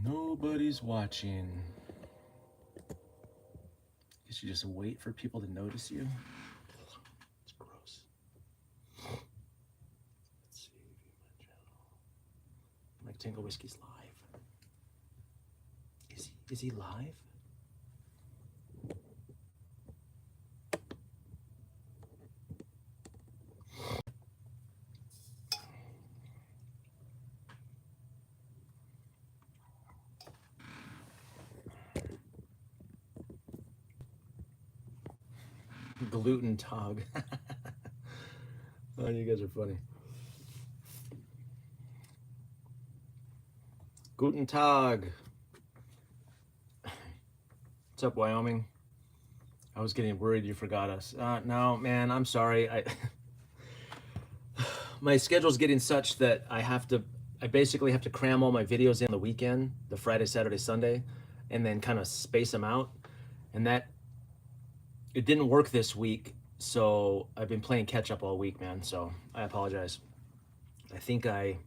Nobody's watching. Guess you just wait for people to notice you. It's gross. Let's see, view my channel. Like Tango Whiskey's live. Is he live? Gluten tog. Oh, you guys are funny. Guten Tag. What's up, Wyoming? I was getting worried you forgot us. No, man, I'm sorry. My schedule's getting such that I basically have to cram all my videos in the weekend, the Friday, Saturday, Sunday, and then kind of space them out. And it didn't work this week, so I've been playing catch up all week, man. So I apologize. I think I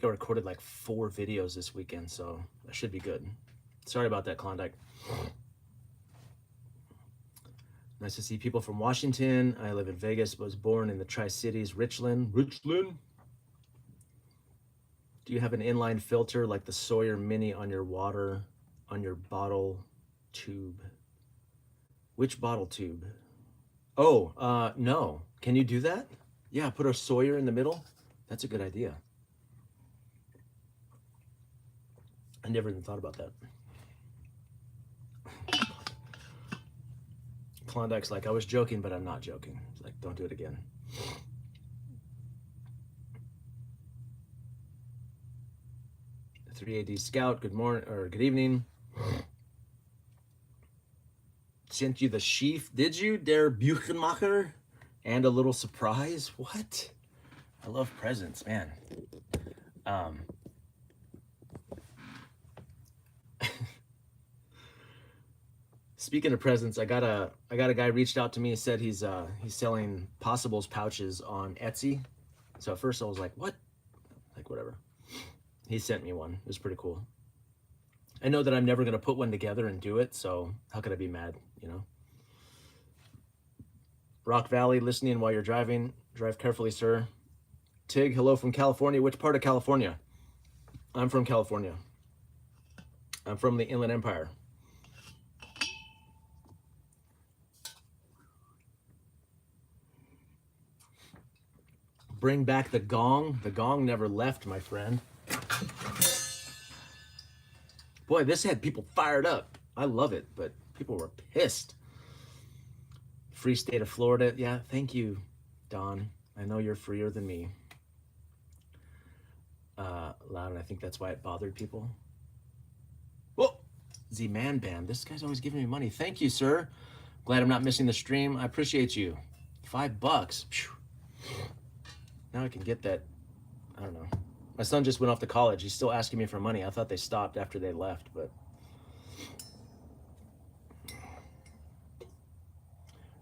recorded like 4 videos this weekend, so I should be good. Sorry about that, Klondike. Nice to see people from Washington. I live in Vegas, was born in the Tri-Cities, Richland. Do you have an inline filter like the Sawyer Mini on your bottle tube? Which bottle tube? Oh, no. Can you do that? Yeah, put a Sawyer in the middle. That's a good idea. I never even thought about that. Klondike's like, I was joking, but I'm not joking. It's like, don't do it again. The 3AD Scout, good morning, or good evening. Sent you the sheaf, did you, der Buchenmacher? And a little surprise? What? I love presents, man. Speaking of presents, I got a guy reached out to me and said he's selling Possibles pouches on Etsy. So at first I was like, what? Like, whatever. He sent me one. It was pretty cool. I know that I'm never gonna put one together and do it, so how could I be mad, you know? Rock Valley, listening while you're driving. Drive carefully, sir. Tig, hello from California. Which part of California? I'm from California. I'm from the Inland Empire. Bring back the gong. The gong never left, my friend. Boy, this had people fired up. I love it, but people were pissed. Free state of Florida. Yeah, thank you, Don. I know you're freer than me. Loud, and I think that's why it bothered people. Whoa, Z-Man Band. This guy's always giving me money. Thank you, sir. Glad I'm not missing the stream. I appreciate you. $5. Phew. Now I can get that. I don't know. My son just went off to college. He's still asking me for money. I thought they stopped after they left, but.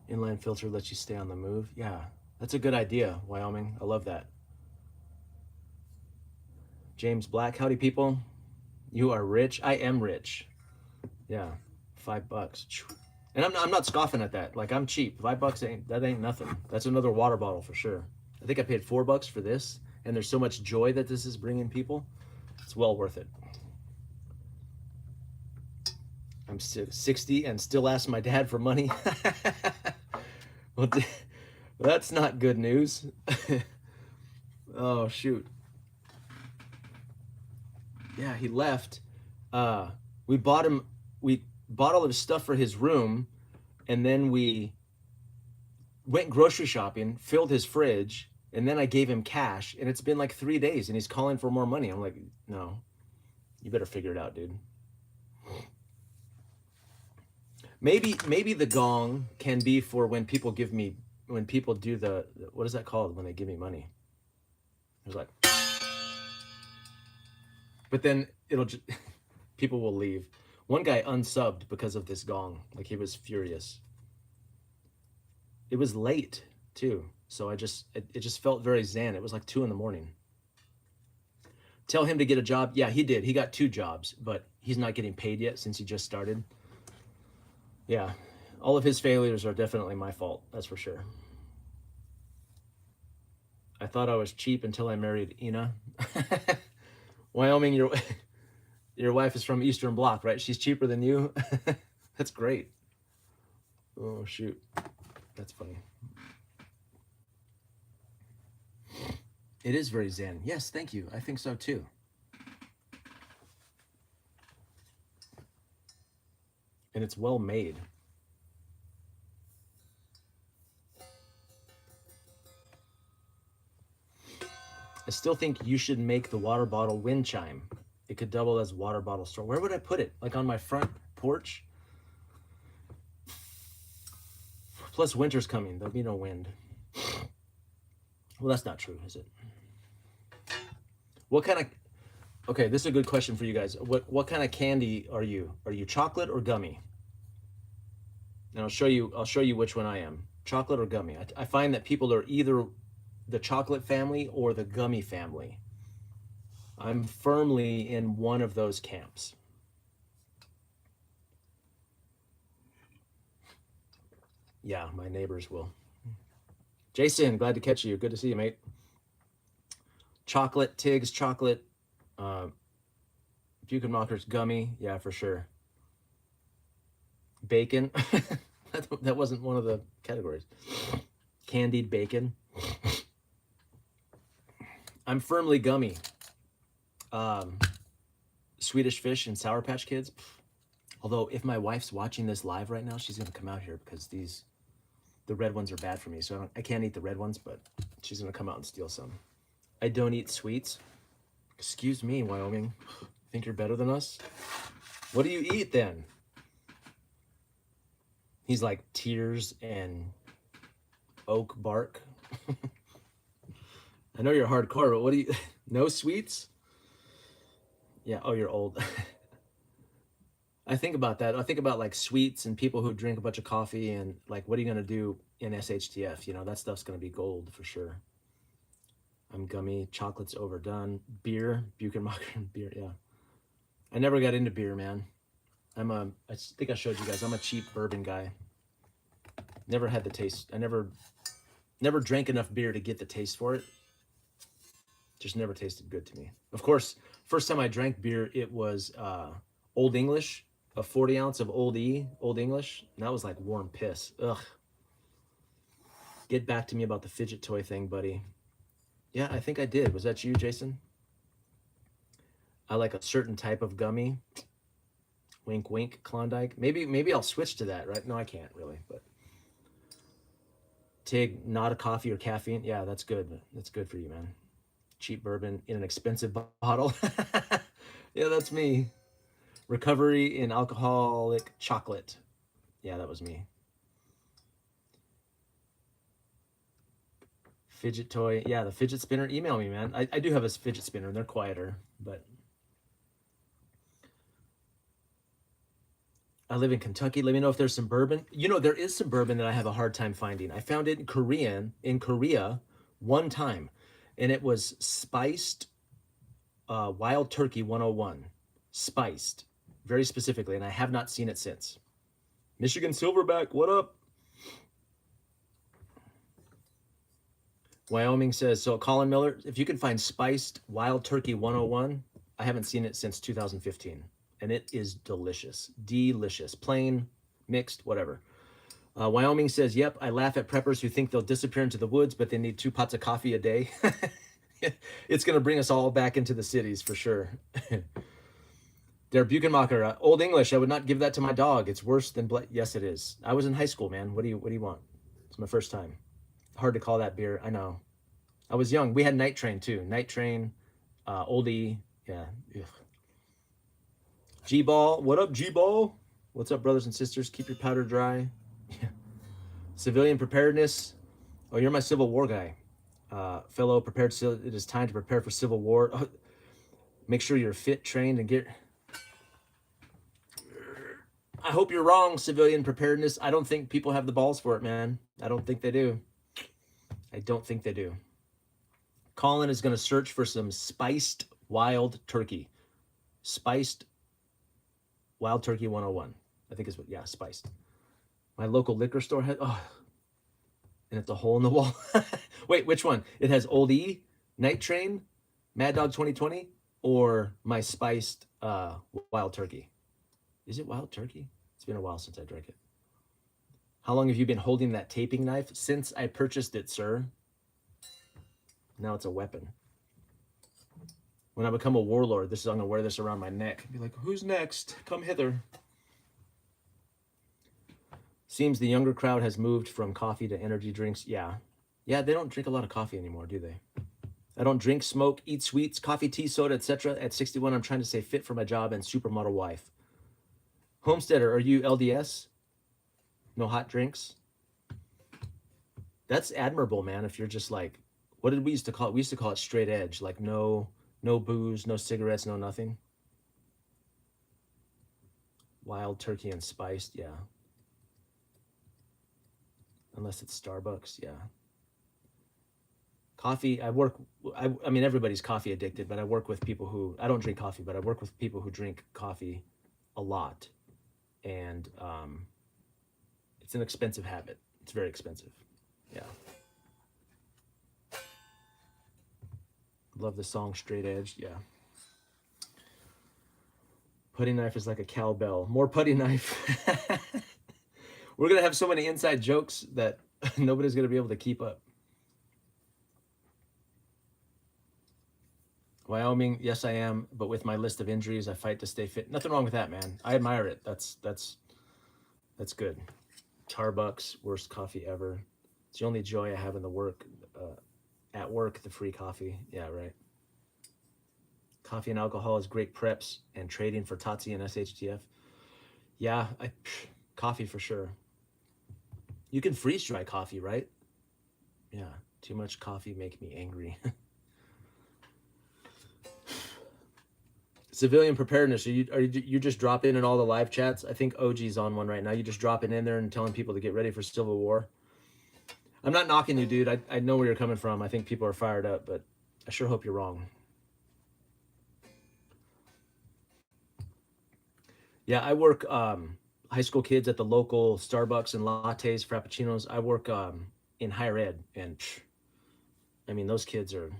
Inline filter lets you stay on the move. Yeah, that's a good idea, Wyoming. I love that. James Black, howdy people. You are rich. I am rich. Yeah, $5. And I'm not scoffing at that. Like, I'm cheap. $5 ain't nothing. That's another water bottle for sure. I think I paid $4 for this, and there's so much joy that this is bringing people. It's well worth it. I'm 60 and still ask my dad for money. Well, that's not good news. Oh, shoot. Yeah, he left. We bought all of his stuff for his room, and then we went grocery shopping, filled his fridge, and then I gave him cash, and it's been like 3 days, and he's calling for more money. I'm like, no, you better figure it out, dude. Maybe the gong can be for when people do the, what is that called when they give me money? It was like, but then people will leave. One guy unsubbed because of this gong. Like, he was furious. It was late too, so it just felt very zen. It was like 2 in the morning. Tell him to get a job. Yeah, he did. He got 2 jobs, but he's not getting paid yet since he just started. Yeah, all of his failures are definitely my fault. That's for sure. I thought I was cheap until I married Ina. Wyoming, your wife is from Eastern Bloc, right? She's cheaper than you. That's great. Oh shoot, that's funny. It is very zen. Yes, thank you. I think so too. And it's well made. I still think you should make the water bottle wind chime. It could double as water bottle store. Where would I put it? Like on my front porch? Plus winter's coming. There'll be no wind. Well, that's not true, is it? What kind of... Okay, this is a good question for you guys. What kind of candy are you? Are you chocolate or gummy? And I'll show you which one I am. Chocolate or gummy. I find that people are either the chocolate family or the gummy family. I'm firmly in one of those camps. Yeah, my neighbors will. Jason, glad to catch you. Good to see you, mate. Chocolate, Tiggs, chocolate. Buchenmacher's gummy. Yeah, for sure. Bacon. That wasn't one of the categories. Candied bacon. I'm firmly gummy. Swedish Fish and Sour Patch Kids. Although if my wife's watching this live right now, she's gonna come out here because the red ones are bad for me. So I can't eat the red ones, but she's gonna come out and steal some. I don't eat sweets. Excuse me, Wyoming. Think you're better than us? What do you eat then? He's like tears and oak bark. I know you're hardcore, but what do you... No sweets? Yeah, oh, you're old. I think about that. I think about like sweets and people who drink a bunch of coffee and like, what are you going to do in SHTF? You know, that stuff's going to be gold for sure. I'm gummy. Chocolate's overdone. Beer, Buchenmacher beer. Yeah. I never got into beer, man. I think I showed you guys, I'm a cheap bourbon guy. Never had the taste. I never drank enough beer to get the taste for it. Just never tasted good to me. Of course, first time I drank beer, it was Old English, a 40 ounce of Old English. And that was like warm piss. Ugh. Get back to me about the fidget toy thing, buddy. Yeah, I think I did. Was that you, Jason? I like a certain type of gummy. Wink, wink, Klondike. Maybe I'll switch to that, right? No, I can't really, but. Tig, not a coffee or caffeine. Yeah, that's good. That's good for you, man. Cheap bourbon in an expensive bottle. Yeah, that's me. Recovery in alcoholic chocolate. Yeah, that was me. Fidget toy. Yeah, the fidget spinner. Email me, man. I do have a fidget spinner. They're quieter, but I live in Kentucky. Let me know if there's some bourbon. You know, there is some bourbon that I have a hard time finding. I found it in Korea one time, and it was spiced Wild Turkey 101. Spiced, very specifically, and I have not seen it since. Michigan Silverback, what up? Wyoming says, so Colin Miller, if you can find spiced Wild Turkey 101, I haven't seen it since 2015. And it is delicious. Delicious. Plain, mixed, whatever. Wyoming says, yep, I laugh at preppers who think they'll disappear into the woods, but they need 2 pots of coffee a day. It's going to bring us all back into the cities for sure. Der Buchenmacher, Old English, I would not give that to my dog. It's worse than yes, it is. I was in high school, man. What do you want? It's my first time. Hard to call that beer. I know. I was young. We had Night Train too. Night Train, Oldie. Yeah. Ugh. G-Ball. What up, G-Ball? What's up, brothers and sisters? Keep your powder dry. Civilian preparedness. Oh, you're my Civil War guy. Fellow prepared. It is time to prepare for Civil War. Oh, make sure you're fit, trained, and get... I hope you're wrong, civilian preparedness. I don't think people have the balls for it, man. I don't think they do. I don't think they do. Colin is going to search for some spiced Wild Turkey. Spiced Wild Turkey 101. I think is what, yeah, spiced. My local liquor store has, oh, and it's a hole in the wall. Wait, which one? It has Old E, Night Train, Mad Dog 2020, or my spiced Wild Turkey. Is it Wild Turkey? It's been a while since I drank it. How long have you been holding that taping knife? Since I purchased it, sir. Now it's a weapon. When I become a warlord, I'm gonna wear this around my neck. Be like, who's next? Come hither. Seems the younger crowd has moved from coffee to energy drinks. Yeah. Yeah, they don't drink a lot of coffee anymore, do they? I don't drink, smoke, eat sweets, coffee, tea, soda, etc. At 61, I'm trying to stay fit for my job and supermodel wife. Homesteader, are you LDS? No hot drinks? That's admirable, man. If you're just like, what did we used to call it? We used to call it straight edge, like no booze, no cigarettes, no nothing. Wild turkey and spiced, yeah. Unless it's Starbucks, yeah. Coffee, I mean, everybody's coffee addicted, but I work with people who, I don't drink coffee, but I work with people who drink coffee a lot. And it's an expensive habit. It's very expensive. Yeah. Love the song Straight Edge. Yeah. Putty knife is like a cowbell. More putty knife. We're going to have so many inside jokes that nobody's going to be able to keep up. Wyoming, yes, I am. But with my list of injuries, I fight to stay fit. Nothing wrong with that, man. I admire it. That's good. Starbucks, worst coffee ever. It's the only joy I have in the work. At work, the free coffee. Yeah, right. Coffee and alcohol is great preps and trading for Tatsi and SHTF. Yeah, coffee for sure. You can freeze dry coffee, right? Yeah, too much coffee make me angry. Civilian preparedness. Are you just dropping in all the live chats? I think OG's on one right now. You just dropping in there and telling people to get ready for Civil War. I'm not knocking you, dude. I know where you're coming from. I think people are fired up, but I sure hope you're wrong. Yeah, I work high school kids at the local Starbucks and lattes, frappuccinos. I work in higher ed, and I mean, those kids are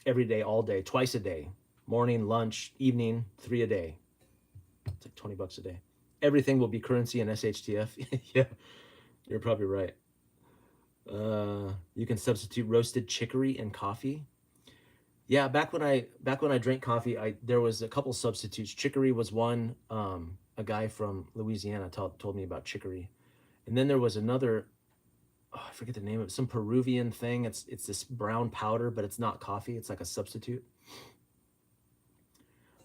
every day, all day, twice a day, morning, lunch, evening, 3 a day. It's like $20 a day. Everything will be currency and SHTF. Yeah, you're probably right. You can substitute roasted chicory in coffee. Yeah, back when I drank coffee, there was a couple substitutes. Chicory was one. A guy from Louisiana told me about chicory, and then there was another. Oh, I forget the name of it. Some Peruvian thing. It's this brown powder, but it's not coffee. It's like a substitute.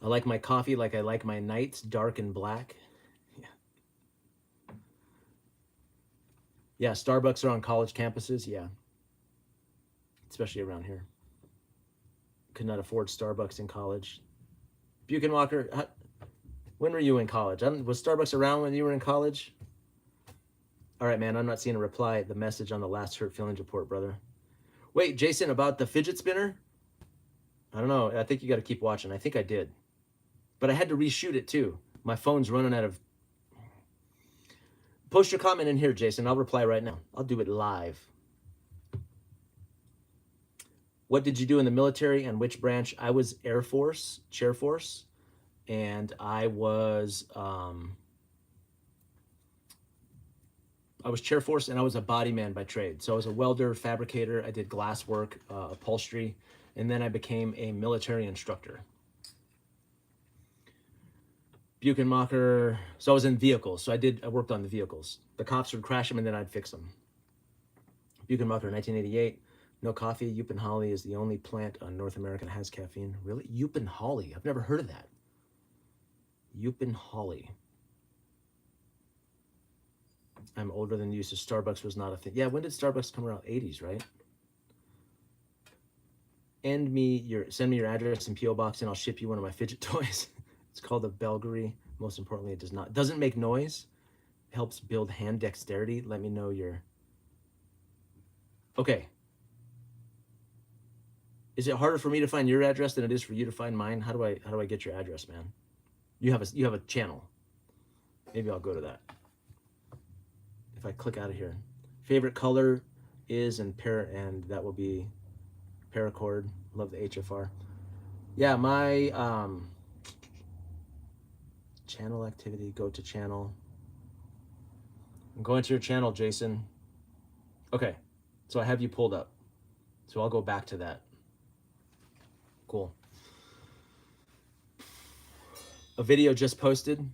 I like my coffee like I like my nights, dark and black. Yeah. Yeah, Starbucks are on college campuses. Yeah, especially around here. Could not afford Starbucks in college. Buchenwalker, when were you in college? Was Starbucks around when you were in college? All right, man, I'm not seeing a reply. The message on the last hurt feelings report, brother. Wait, Jason, about the fidget spinner? I don't know. I think you got to keep watching. I think I did. But I had to reshoot it too. My phone's running out of... Post your comment in here, Jason. I'll reply right now. I'll do it live. What did you do in the military and which branch? I was Air Force, Chair Force, and I was Chair Force, and I was a body man by trade. So I was a welder, fabricator. I did glass work, upholstery, and then I became a military instructor. Buchenmacher. So I was in vehicles. So I worked on the vehicles. The cops would crash them, and then I'd fix them. Buchenmacher, 1988. No coffee. Yupin Holly is the only plant on North America that has caffeine. Really? Yupin Holly. I've never heard of that. Yupin Holly. I'm older than you, so Starbucks was not a thing. Yeah, when did Starbucks come around? 80s, right? Send me your address and P.O. box, and I'll ship you one of my fidget toys. It's called a Belgary. Most importantly, it doesn't make noise. Helps build hand dexterity. Let me know your... Okay. Is it harder for me to find your address than it is for you to find mine? How do I get your address, man? You have a channel. Maybe I'll go to that. If I click out of here. Favorite color is and that will be paracord. Love the HFR. Yeah, my channel activity, go to channel. I'm going to your channel, Jason. Okay, so I have you pulled up. So I'll go back to that. Cool. A video just posted.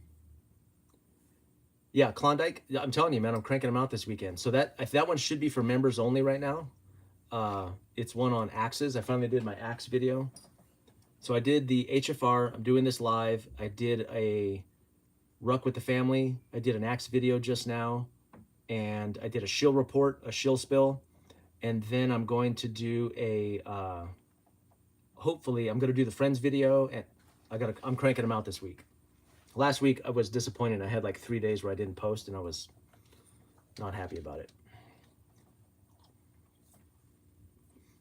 Yeah, Klondike. I'm telling you, man, I'm cranking them out this weekend. So that one should be for members only right now. It's one on axes. I finally did my axe video. So I did the HFR. I'm doing this live. I did a ruck with the family. I did an axe video just now. And I did a shill report, a shill spill. And then I'm going to do a, hopefully, I'm going to do the friends video. And I'm cranking them out this week. Last week, I was disappointed. I had like 3 days where I didn't post, and I was not happy about it.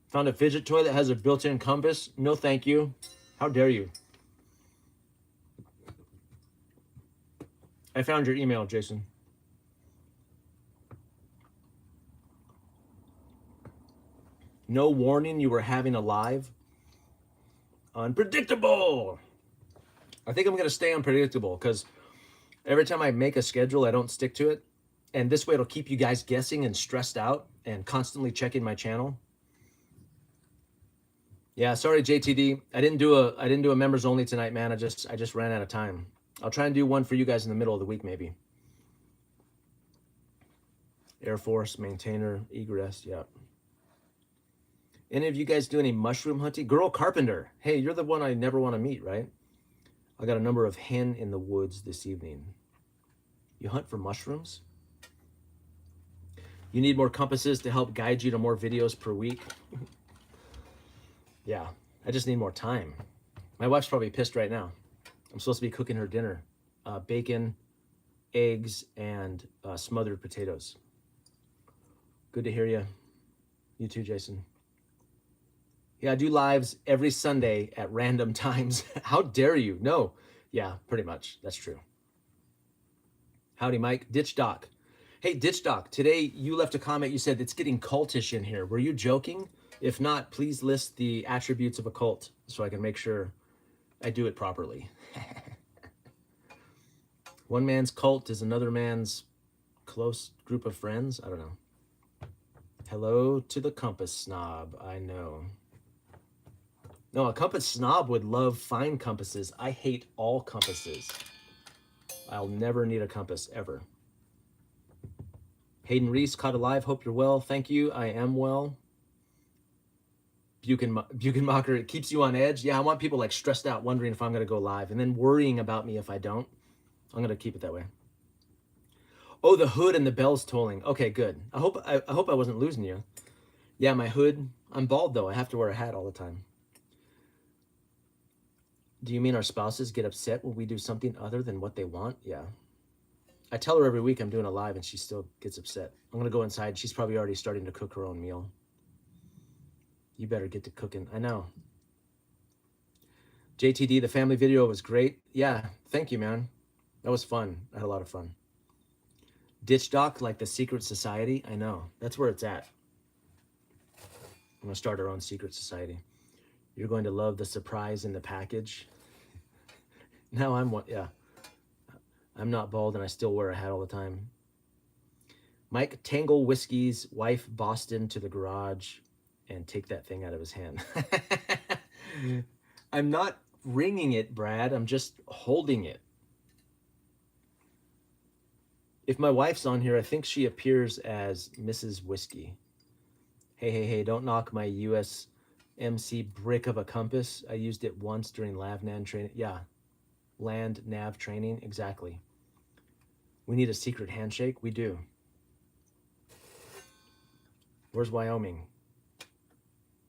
Found a fidget toy that has a built-in compass. No, thank you. How dare you? I found your email, Jason. No warning you were having a live? Unpredictable. I think I'm going to stay unpredictable because every time I make a schedule, I don't stick to it. And this way it'll keep you guys guessing and stressed out and constantly checking my channel. Yeah, sorry, JTD. I didn't do a members only tonight, man. I just ran out of time. I'll try and do one for you guys in the middle of the week, maybe. Air Force, maintainer, egress, yep. Any of you guys do any mushroom hunting? Girl Carpenter. Hey, you're the one I never want to meet, right? I got a number of hen in the woods this evening. You hunt for mushrooms? You need more compasses to help guide you to more videos per week? Yeah, I just need more time. My wife's probably pissed right now. I'm supposed to be cooking her dinner. Bacon, eggs, and smothered potatoes. Good to hear you. You too, Jason. Yeah, I do lives every Sunday at random times. How dare you? No. Yeah, pretty much. That's true. Howdy, Mike. Ditch Doc. Hey, Ditch Doc, today you left a comment. You said it's getting cultish in here. Were you joking? If not, please list the attributes of a cult so I can make sure I do it properly. One man's cult is another man's close group of friends. I don't know. Hello to the compass snob. I know. No, a compass snob would love fine compasses. I hate all compasses. I'll never need a compass, ever. Hayden Reese, caught alive. Hope you're well. Thank you. I am well. Buchenmacher, it keeps you on edge. Yeah, I want people like stressed out, wondering if I'm going to go live, and then worrying about me if I don't. I'm going to keep it that way. Oh, the hood and the bell's tolling. Okay, good. I hope I wasn't losing you. Yeah, my hood. I'm bald, though. I have to wear a hat all the time. Do you mean our spouses get upset when we do something other than what they want? Yeah. I tell her every week I'm doing a live and she still gets upset. I'm going to go inside. She's probably already starting to cook her own meal. You better get to cooking. I know. JTD, the family video was great. Yeah, thank you, man. That was fun. I had a lot of fun. Ditch Doc, like the secret society. I know. That's where it's at. I'm going to start our own secret society. You're going to love the surprise in the package. Now I'm one. Yeah. I'm not bald and I still wear a hat all the time. Mike, Tango Whiskey's wife Boston to the garage and take that thing out of his hand. I'm not ringing it, Brad. I'm just holding it. If my wife's on here, I think she appears as Mrs. Whiskey. Hey, don't knock my USMC brick of a compass. I used it once during LAVNAV training. Yeah, land nav training, exactly. We need a secret handshake. We do. Where's Wyoming?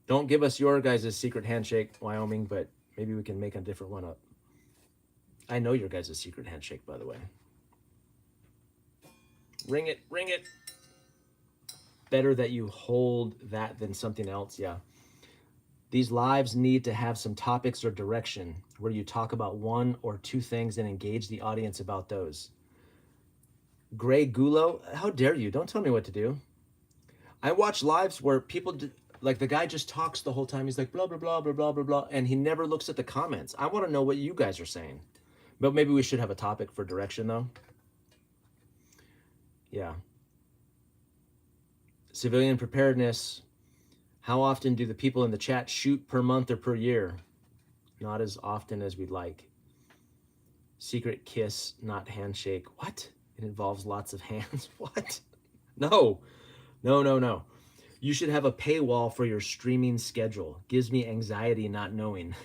Don't give us your guys' secret handshake, Wyoming, but maybe we can make a different one up. I know your guys' secret handshake, by the way. Ring it, ring it. Better that you hold that than something else, yeah. These lives need to have some topics or direction where you talk about one or two things and engage the audience about those. Gray Gulo, how dare you? Don't tell me what to do. I watch lives where people like the guy just talks the whole time. He's like blah blah blah blah blah blah blah, and he never looks at the comments. I want to know what you guys are saying. But maybe we should have a topic for direction though. Yeah. Civilian preparedness. How often do the people in the chat shoot per month or per year? Not as often as we'd like. Secret kiss, not handshake. What? It involves lots of hands. What? No. No, no, no. You should have a paywall for your streaming schedule. Gives me anxiety not knowing.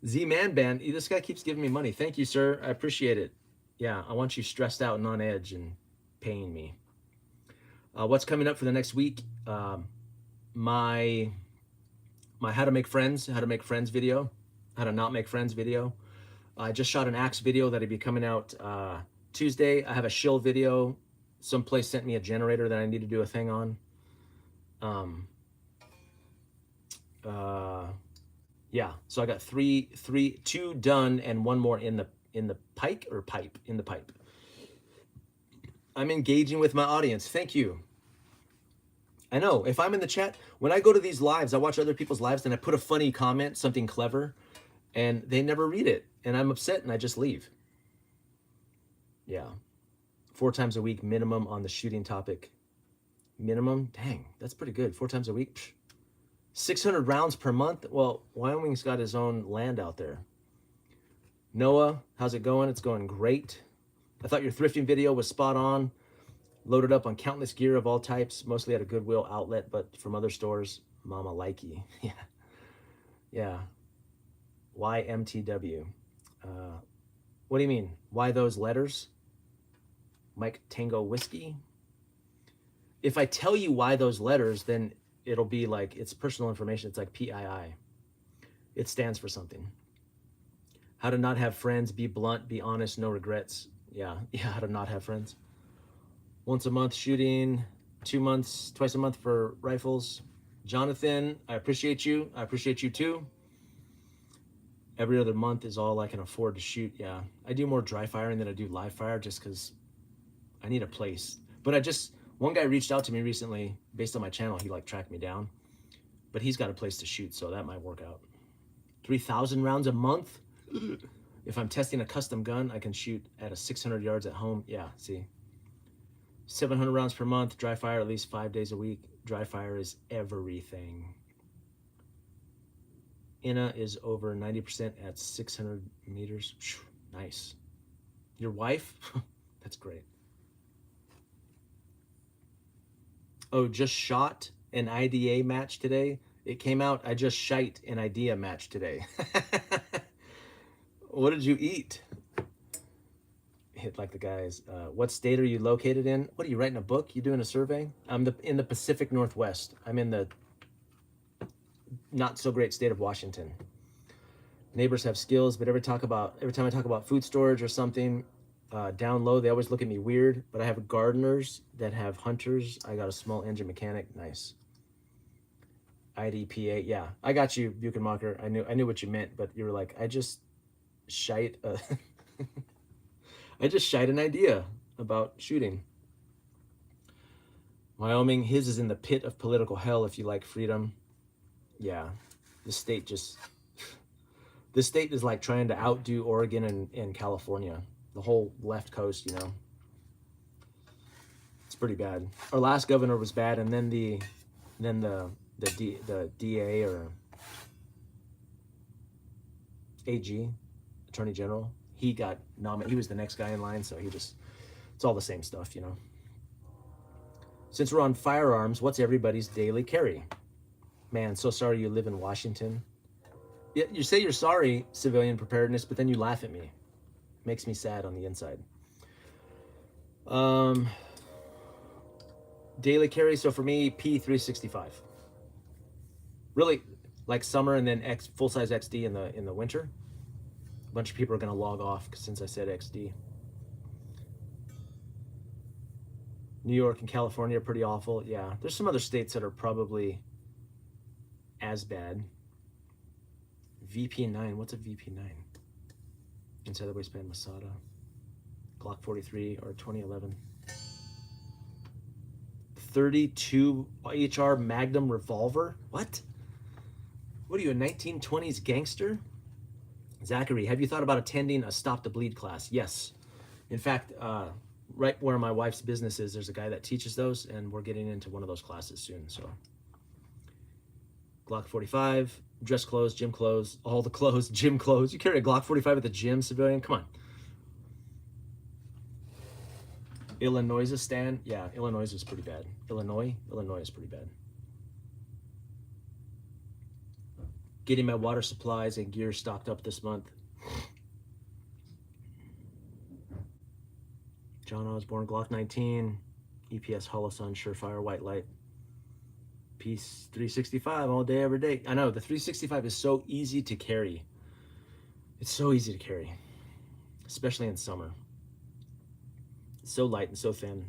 Z-Man Band, this guy keeps giving me money. Thank you, sir. I appreciate it. Yeah, I want you stressed out and on edge and paying me. What's coming up for the next week? My how to make friends video, how to not make friends video. I just shot an axe video that'll be coming out Tuesday. I have a shill video. Someplace sent me a generator that I need to do a thing on. Yeah, so I got two done and one more in the pipe. I'm engaging with my audience. Thank you. I know, if I'm in the chat, when I go to these lives, I watch other people's lives and I put a funny comment, something clever, and they never read it. And I'm upset and I just leave. Yeah. 4 times a week minimum on the shooting topic. Minimum? Dang, that's pretty good. 4 times a week. Psh. 600 rounds per month? Well, Wyoming's got his own land out there. Noah, how's it going? It's going great. I thought your thrifting video was spot on. Loaded up on countless gear of all types, mostly at a Goodwill outlet, but from other stores. Mama likey. Yeah. Yeah. YMTW. What do you mean? Why those letters? Mike Tango Whiskey? If I tell you why those letters, then it'll be like, it's personal information. It's like PII. It stands for something. How to not have friends, be blunt, be honest, no regrets. Yeah, how to not have friends. Once a month shooting, 2 months, twice a month for rifles. Jonathan, I appreciate you. I appreciate you too. Every other month is all I can afford to shoot. Yeah, I do more dry firing than I do live fire just because I need a place. But one guy reached out to me recently based on my channel. He like tracked me down, but he's got a place to shoot, so that might work out. 3,000 rounds a month. If I'm testing a custom gun, I can shoot at a 600 yards at home. Yeah, see. 700 rounds per month, dry fire at least 5 days a week. Dry fire is everything. Inna is over 90% at 600 meters. Nice. Your wife? That's great. Oh, just shot an IDA match today. It came out, I just shite an idea match today. What did you eat? Hit like the guys. What state are you located in? What are you writing a book? You doing a survey? I'm in the Pacific Northwest. I'm in the not so great state of Washington. Neighbors have skills, but every time I talk about food storage or something down low, they always look at me weird. But I have gardeners that have hunters. I got a small engine mechanic. Nice. IDPA. Yeah, I got you, Buchenmacher. I knew what you meant, but you were like, I just shite. I just shite an idea about shooting. Wyoming, his is in the pit of political hell if you like freedom. Yeah, the state is like trying to outdo Oregon and California. The whole left coast, you know. It's pretty bad. Our last governor was bad, and then the DA or AG, Attorney General, he got nominated. He was the next guy in line, so it's all the same stuff, you know. Since we're on firearms, what's everybody's daily carry? Man, so sorry you live in Washington. Yeah, you say you're sorry, civilian preparedness, but then you laugh at me. Makes me sad on the inside. Daily carry, so for me, P365. Really, like summer and then full-size XD in the winter. A bunch of people are going to log off since I said XD. New York and California are pretty awful. Yeah, there's some other states that are probably as bad. VP9, what's a VP9? Inside the waistband, Masada. Glock 43 or 2011. 32 HR Magnum revolver? What? What are you, a 1920s gangster? Zachary, have you thought about attending a Stop the Bleed class? Yes. In fact, right where my wife's business is, there's a guy that teaches those, and we're getting into one of those classes soon. So, Glock 45, dress clothes, gym clothes, all the clothes, gym clothes. You carry a Glock 45 at the gym, civilian? Come on. Illinois' stand? Yeah, Illinois is pretty bad. Illinois is pretty bad. Getting my water supplies and gear stocked up this month. John Osborne, Glock 19, EPS Holosun, Surefire, White Light. Piece 365 all day, every day. I know, the 365 is so easy to carry. It's so easy to carry, especially in summer. It's so light and so thin.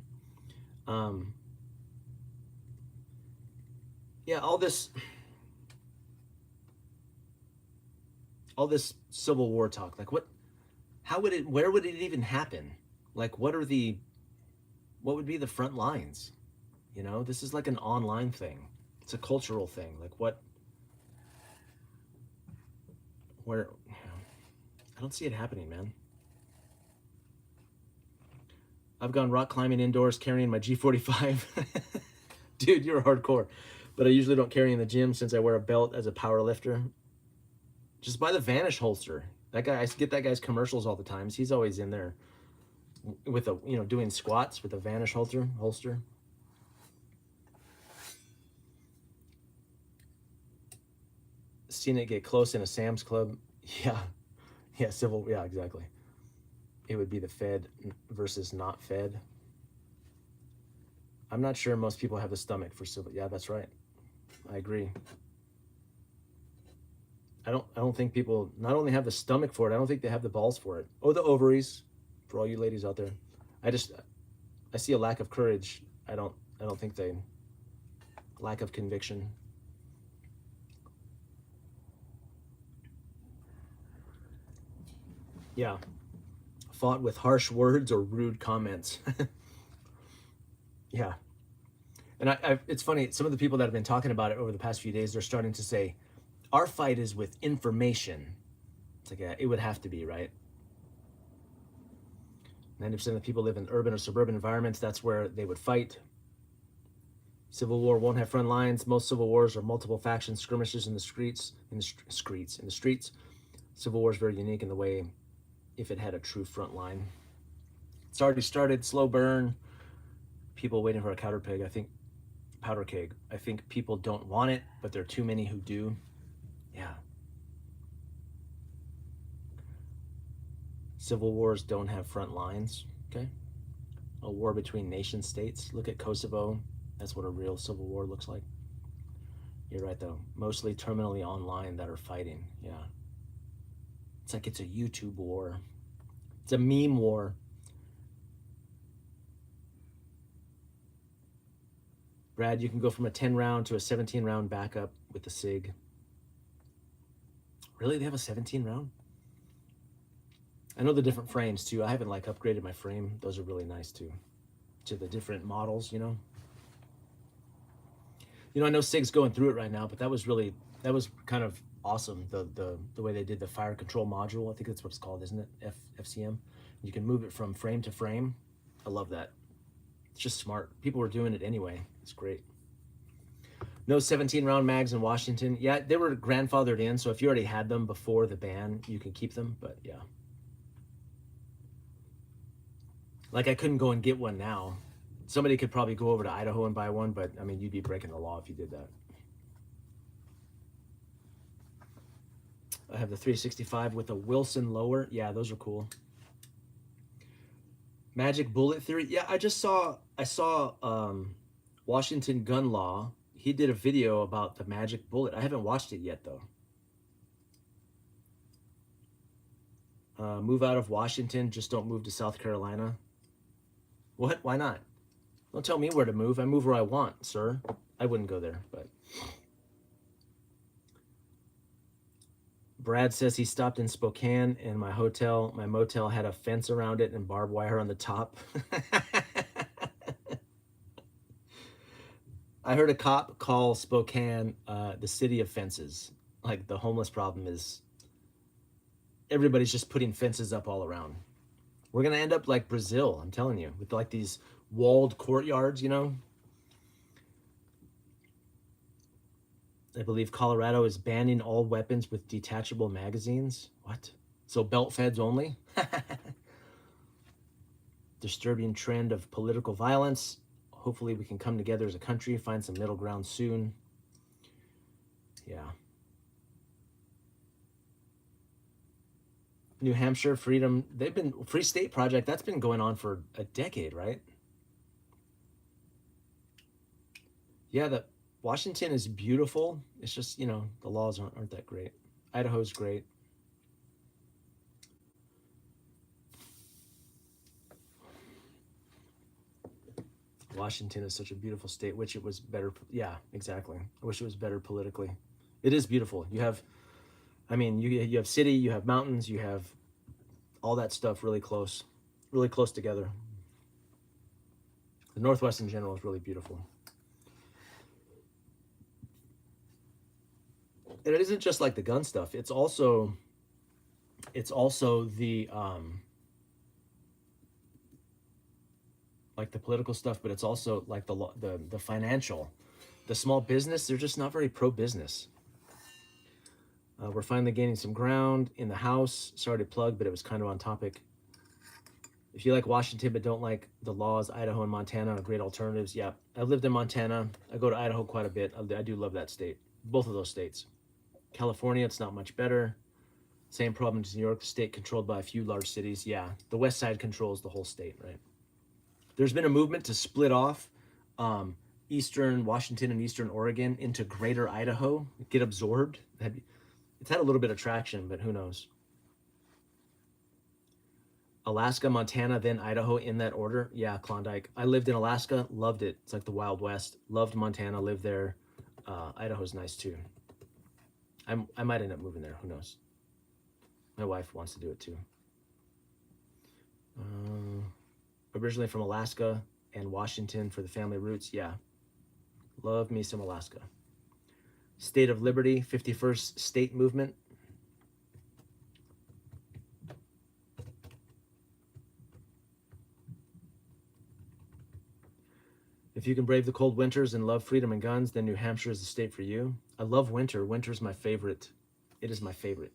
Yeah, all this Civil War talk, like where would it even happen? Like, what would be the front lines? You know, this is like an online thing. It's a cultural thing. Like where, I don't see it happening, man. I've gone rock climbing indoors carrying my G45. Dude, you're hardcore. But I usually don't carry in the gym since I wear a belt as a power lifter. Just buy the Vanish holster. That guy, I get that guy's commercials all the time. He's always in there with a, doing squats with a Vanish holster. Seen it get close in a Sam's Club. Yeah, exactly. It would be the fed versus not fed. I'm not sure most people have the stomach for civil. Yeah, that's right. I agree. I don't think people not only have the stomach for it, I don't think they have the balls for it. Oh, the ovaries, for all you ladies out there. I see a lack of courage. I don't think they lack of conviction. Yeah. Fought with harsh words or rude comments. Yeah. And it's funny, some of the people that have been talking about it over the past few days, they're starting to say, our fight is with information. It's like, yeah, it would have to be, right? 90% of the people live in urban or suburban environments. That's where they would fight. Civil War won't have front lines. Most civil wars are multiple faction skirmishes in the streets. Civil War is very unique in the way if it had a true front line. It's already started, slow burn. People waiting for a powder keg. I think people don't want it, but there are too many who do. Yeah. Civil wars don't have front lines, okay? A war between nation states. Look at Kosovo. That's what a real civil war looks like. You're right, though. Mostly terminally online that are fighting, yeah. It's like it's a YouTube war. It's a meme war. Brad, you can go from a 10 round to a 17 round backup with the SIG. Really? They have a 17 round? I know the different frames too. I haven't upgraded my frame. Those are really nice too. To the different models, I know SIG's going through it right now, but that was kind of awesome. The way they did the fire control module. I think that's what it's called, isn't it? FCM. You can move it from frame to frame. I love that. It's just smart. People were doing it anyway. It's great. No 17 round mags in Washington. Yeah, they were grandfathered in, so if you already had them before the ban, you can keep them, but yeah. I couldn't go and get one now. Somebody could probably go over to Idaho and buy one, but I mean, you'd be breaking the law if you did that. I have the 365 with a Wilson lower. Yeah, those are cool. Magic Bullet Theory. Yeah, I saw Washington Gun Law. He did a video about the magic bullet. I haven't watched it yet though. Move out of Washington, just don't move to South Carolina. What? Why not? Don't tell me where to move. I move where I want, sir. I wouldn't go there, but Brad says he stopped in Spokane and my motel had a fence around it and barbed wire on the top. I heard a cop call Spokane the city of fences. Like the homeless problem is everybody's just putting fences up all around. We're gonna end up like Brazil, I'm telling you, with like these walled courtyards, you know. I believe Colorado is banning all weapons with detachable magazines. What? So belt feds only? Disturbing trend of political violence. Hopefully we can come together as a country, find some middle ground soon. Yeah. New Hampshire freedom, they've been Free State Project, that's been going on for a decade, right? Yeah, the Washington is beautiful. It's just, you know, the laws aren't that great. Idaho's great. Washington is such a beautiful state. Wish it was better. Yeah, exactly. I wish it was better politically. It is beautiful. You have, I mean, you have city, you have mountains, you have all that stuff really close together. The Northwest in general is really beautiful. And it isn't just like the gun stuff. It's also the like the political stuff, but it's also like the financial, the small business. They're just not very pro business. We're finally gaining some ground in the House. Sorry to plug, but it was kind of on topic. If you like Washington but don't like the laws, Idaho and Montana are great alternatives. Yeah, I've lived in Montana. I go to Idaho quite a bit. I do love that state. Both of those states. California, it's not much better. Same problem as New York, the state controlled by a few large cities. Yeah, the west side controls the whole state, right? There's been a movement to split off eastern Washington and eastern Oregon into greater Idaho, get absorbed. It's had a little bit of traction, but who knows? Alaska, Montana, then Idaho in that order. Yeah, Klondike. I lived in Alaska, loved it. It's like the Wild West. Loved Montana, lived there. Idaho's nice too. I might end up moving there. Who knows? My wife wants to do it too. Originally from Alaska and Washington for the family roots. Yeah, love me some Alaska. State of Liberty, 51st state movement. If you can brave the cold winters and love freedom and guns, then New Hampshire is the state for you. I love winter. Winter's my favorite. It is my favorite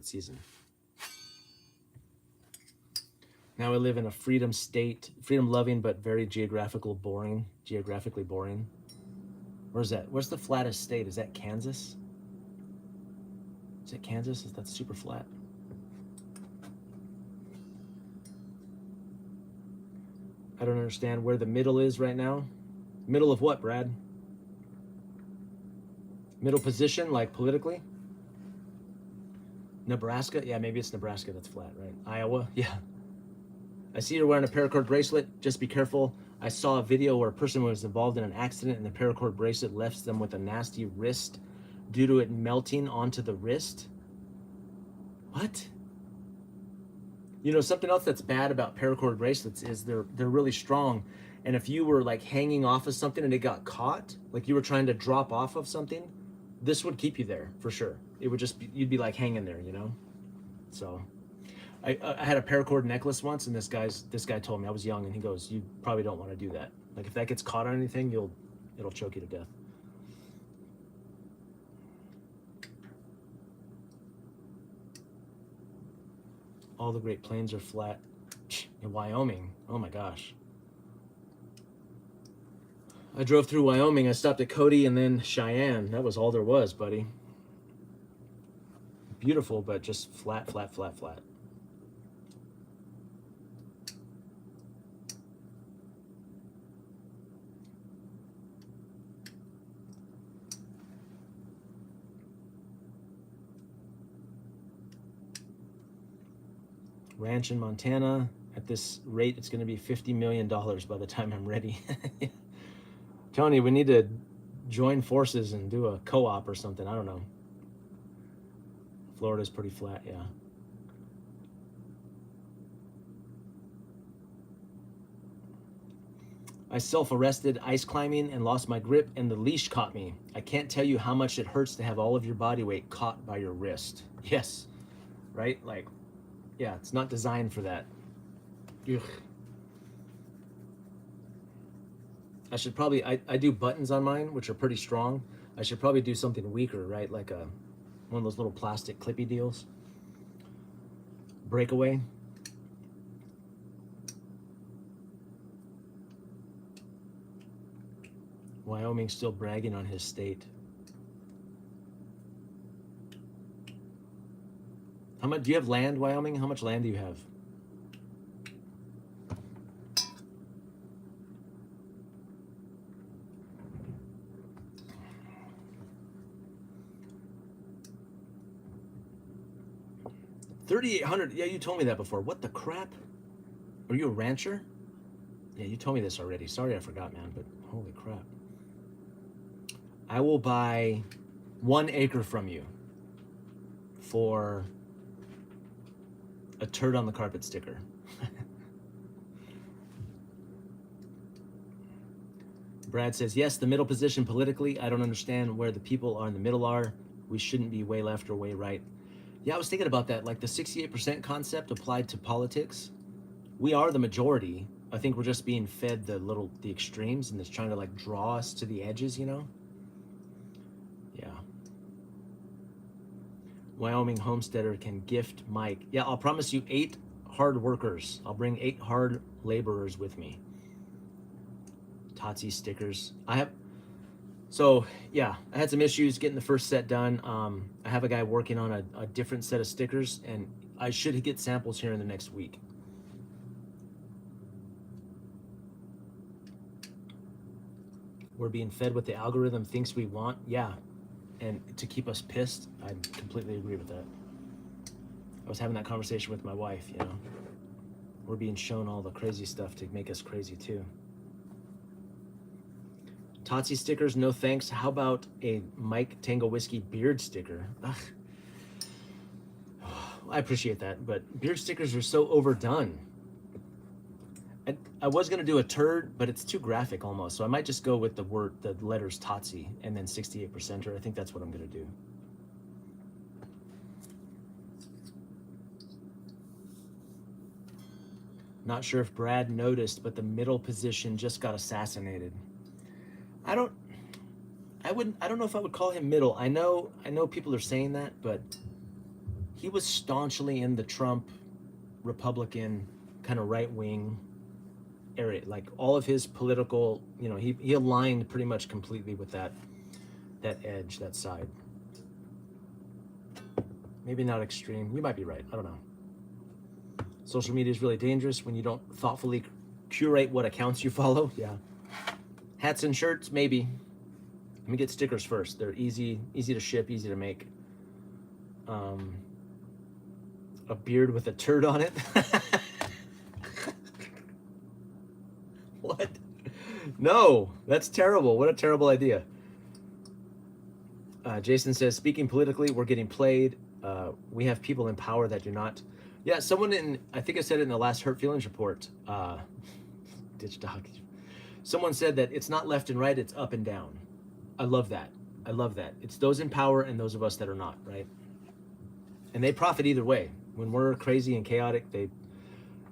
season. Now I live in a freedom state, freedom loving, but very geographically boring. Where's that? Where's the flattest state? Is that Kansas? Is it Kansas? That's super flat. I don't understand where the middle is right now. Middle of what, Brad? Middle position, like politically? Nebraska? Yeah, maybe it's Nebraska that's flat, right? Iowa? Yeah. I see you're wearing a paracord bracelet. Just be careful. I saw a video where a person was involved in an accident and the paracord bracelet left them with a nasty wrist due to it melting onto the wrist. What? You know, something else that's bad about paracord bracelets is they're really strong. And if you were like hanging off of something and it got caught, like you were trying to drop off of something, this would keep you there for sure. It would just be, you'd be like hanging there, you know? So I had a paracord necklace once, and this guy told me, I was young, and he goes, you probably don't want to do that. Like if that gets caught on anything, it'll choke you to death. All the Great Plains are flat. In Wyoming, oh my gosh. I drove through Wyoming. I stopped at Cody and then Cheyenne. That was all there was, buddy. Beautiful, but just flat. Ranch in Montana. At this rate, it's going to be $50 million by the time I'm ready. Tony, we need to join forces and do a co-op or something. I don't know. Florida's pretty flat, yeah. I self-arrested ice climbing and lost my grip and the leash caught me. I can't tell you how much it hurts to have all of your body weight caught by your wrist. Yes, right? Like, yeah, it's not designed for that. Ugh. I should probably, I do buttons on mine, which are pretty strong. I should probably do something weaker, right? Like one of those little plastic clippy deals. Breakaway. Wyoming still bragging on his state. How much do you have land, Wyoming? How much land do you have? $3,800. Yeah, you told me that before. What the crap? Are you a rancher? Yeah, you told me this already. Sorry, I forgot, man. But holy crap! I will buy 1 acre from you for a turd on the carpet sticker. Brad says, yes, the middle position politically. I don't understand where the people are in the middle are. We shouldn't be way left or way right. Yeah, I was thinking about that. Like the 68% concept applied to politics. We are the majority. I think we're just being fed the extremes and it's trying to like draw us to the edges, you know? Yeah. Wyoming homesteader can gift Mike. Yeah, I'll promise you 8 hard workers. I'll bring 8 hard laborers with me. Tatsi stickers. So yeah, I had some issues getting the first set done. I have a guy working on a different set of stickers and I should get samples here in the next week. We're being fed what the algorithm thinks we want. Yeah. And to keep us pissed, I completely agree with that. I was having that conversation with my wife, you know. We're being shown all the crazy stuff to make us crazy too. Tatsi stickers, no thanks. How about a Mike Tango Whiskey beard sticker? Ugh. I appreciate that, but beard stickers are so overdone. I was gonna do a turd, but it's too graphic almost. So I might just go with the letters Tatsi and then 68%er. I think that's what I'm gonna do. Not sure if Brad noticed, but the middle position just got assassinated. I don't know if I would call him middle. I know people are saying that, but he was staunchly in the Trump Republican kind of right wing area. Like all of his political, you know, he aligned pretty much completely with that edge, that side. Maybe not extreme. You might be right. I don't know. Social media is really dangerous when you don't thoughtfully curate what accounts you follow. Yeah. Hats and shirts, maybe. Let me get stickers first. They're easy to ship, easy to make. A beard with a turd on it. What? No, that's terrible. What a terrible idea. Jason says, speaking politically, we're getting played. We have people in power that do not. Yeah, someone I think I said it in the last Hurt Feelings report. Ditch dog. Someone said that it's not left and right, it's up and down. I love that. I love that. It's those in power and those of us that are not, right? And they profit either way. When we're crazy and chaotic,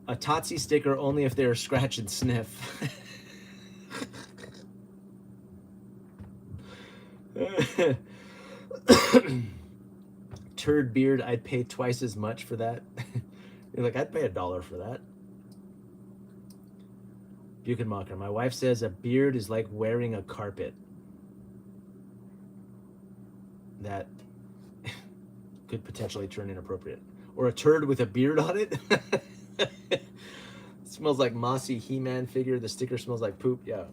a Tatsi sticker only if they're scratch and sniff. Turd beard, I'd pay twice as much for that. You're like, I'd pay $1 for that. Buchenmacher, my wife says a beard is like wearing a carpet. That could potentially turn inappropriate. Or a turd with a beard on it. It smells like mossy He-Man figure. The sticker smells like poop. Yeah.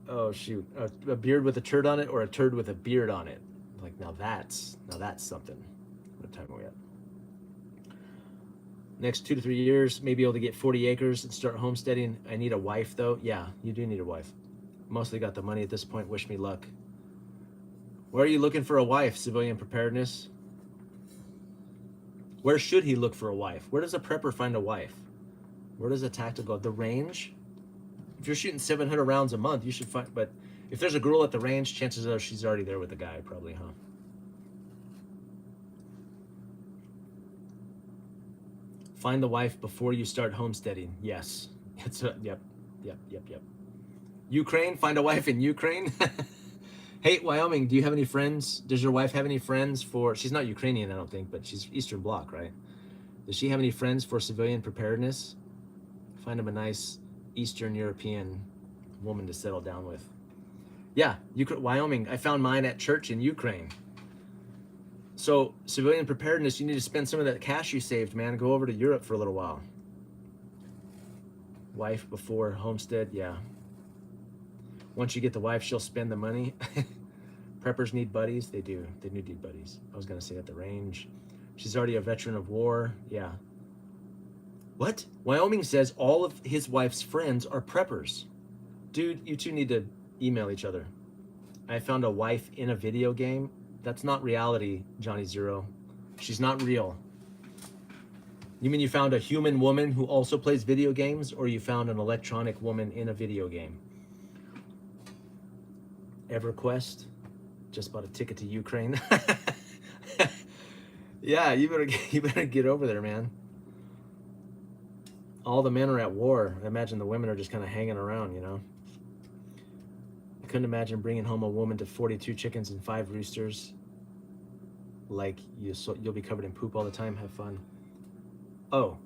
Oh shoot, a beard with a turd on it or a turd with a beard on it. Like now that's something. What time are we at? Next 2 to 3 years, maybe able to get 40 acres and start homesteading. I need a wife though. Yeah, you do need a wife. Mostly got the money at this point. Wish me luck. Where are you looking for a wife, civilian preparedness? Where should he look for a wife? Where does a prepper find a wife? Where does a tactical, the range? If you're shooting 700 rounds a month, you should find, but if there's a girl at the range, chances are she's already there with a guy, probably, huh? Find the wife before you start homesteading. Yes. It's a, yep. Ukraine, find a wife in Ukraine. Hey, Wyoming, do you have any friends? Does your wife have any friends for, she's not Ukrainian, I don't think, but she's Eastern Bloc, right? Does she have any friends for civilian preparedness? Find him a nice Eastern European woman to settle down with. Yeah, Wyoming, I found mine at church in Ukraine. So civilian preparedness, you need to spend some of that cash you saved, man. Go over to Europe for a little while. Wife before homestead, yeah. Once you get the wife, she'll spend the money. Preppers need buddies. They do. They do need buddies. I was going to say at the range. She's already a veteran of war. Yeah. What? Wyoming says all of his wife's friends are preppers. Dude, you two need to email each other. I found a wife in a video game. That's not reality, Johnny Zero. She's not real. You mean you found a human woman who also plays video games, or you found an electronic woman in a video game? EverQuest just bought a ticket to Ukraine. Yeah, you better get over there, man. All the men are at war. I imagine the women are just kind of hanging around, you know. I couldn't imagine bringing home a woman to 42 chickens and 5 roosters. Like you'll be covered in poop all the time. Have fun. Oh,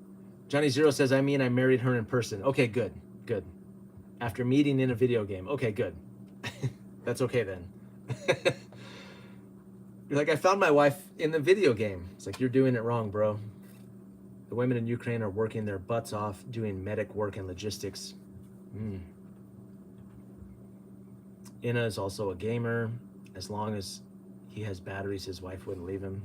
Johnny Zero says, I mean, I married her in person. Okay, good. After meeting in a video game. Okay, good. That's okay then. You're like, I found my wife in the video game. It's like, you're doing it wrong, bro. The women in Ukraine are working their butts off doing medic work and logistics. Inna is also a gamer. As long as he has batteries, his wife wouldn't leave him.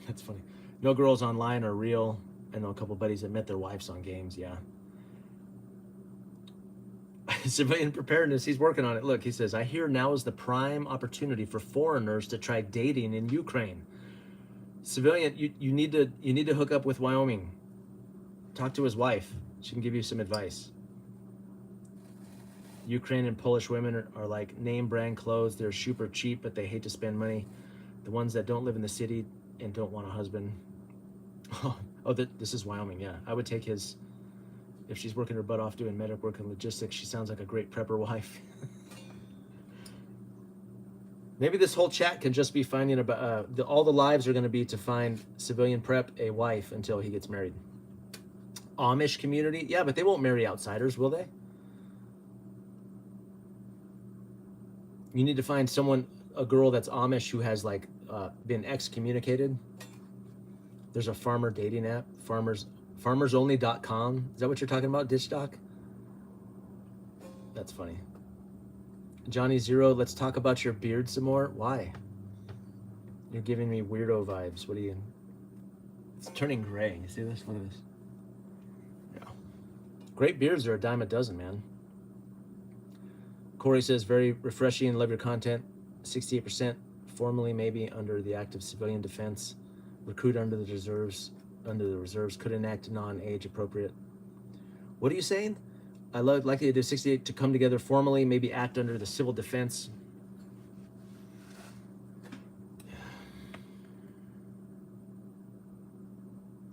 That's funny. No girls online are real. I know a couple buddies that met their wives on games, yeah. Civilian preparedness, he's working on it. Look, he says, I hear now is the prime opportunity for foreigners to try dating in Ukraine. Civilian, you need to hook up with Wyoming. Talk to his wife. She can give you some advice. Ukraine and Polish women are like name brand clothes. They're super cheap, but they hate to spend money. The ones that don't live in the city and don't want a husband. This is Wyoming, yeah. I would take his, if she's working her butt off doing medic work and logistics, she sounds like a great prepper wife. Maybe this whole chat can just be finding about, all the lives are going to be to find civilian prep a wife until he gets married. Amish community? Yeah, but they won't marry outsiders, will they? You need to find someone, a girl that's Amish who has like been excommunicated. There's a farmer dating app, farmersonly.com. Is that what you're talking about, Ditch Doc? That's funny. Johnny Zero, let's talk about your beard some more. Why? You're giving me weirdo vibes. What are you? It's turning gray. You see this? Look at this. Yeah. Great beards are a dime a dozen, man. Corey says, very refreshing. Love your content. 68% formally, maybe under the active civilian defense. Recruit under the reserves. Could enact non-age appropriate. What are you saying? I likely to do 68 to come together formally, maybe act under the civil defense.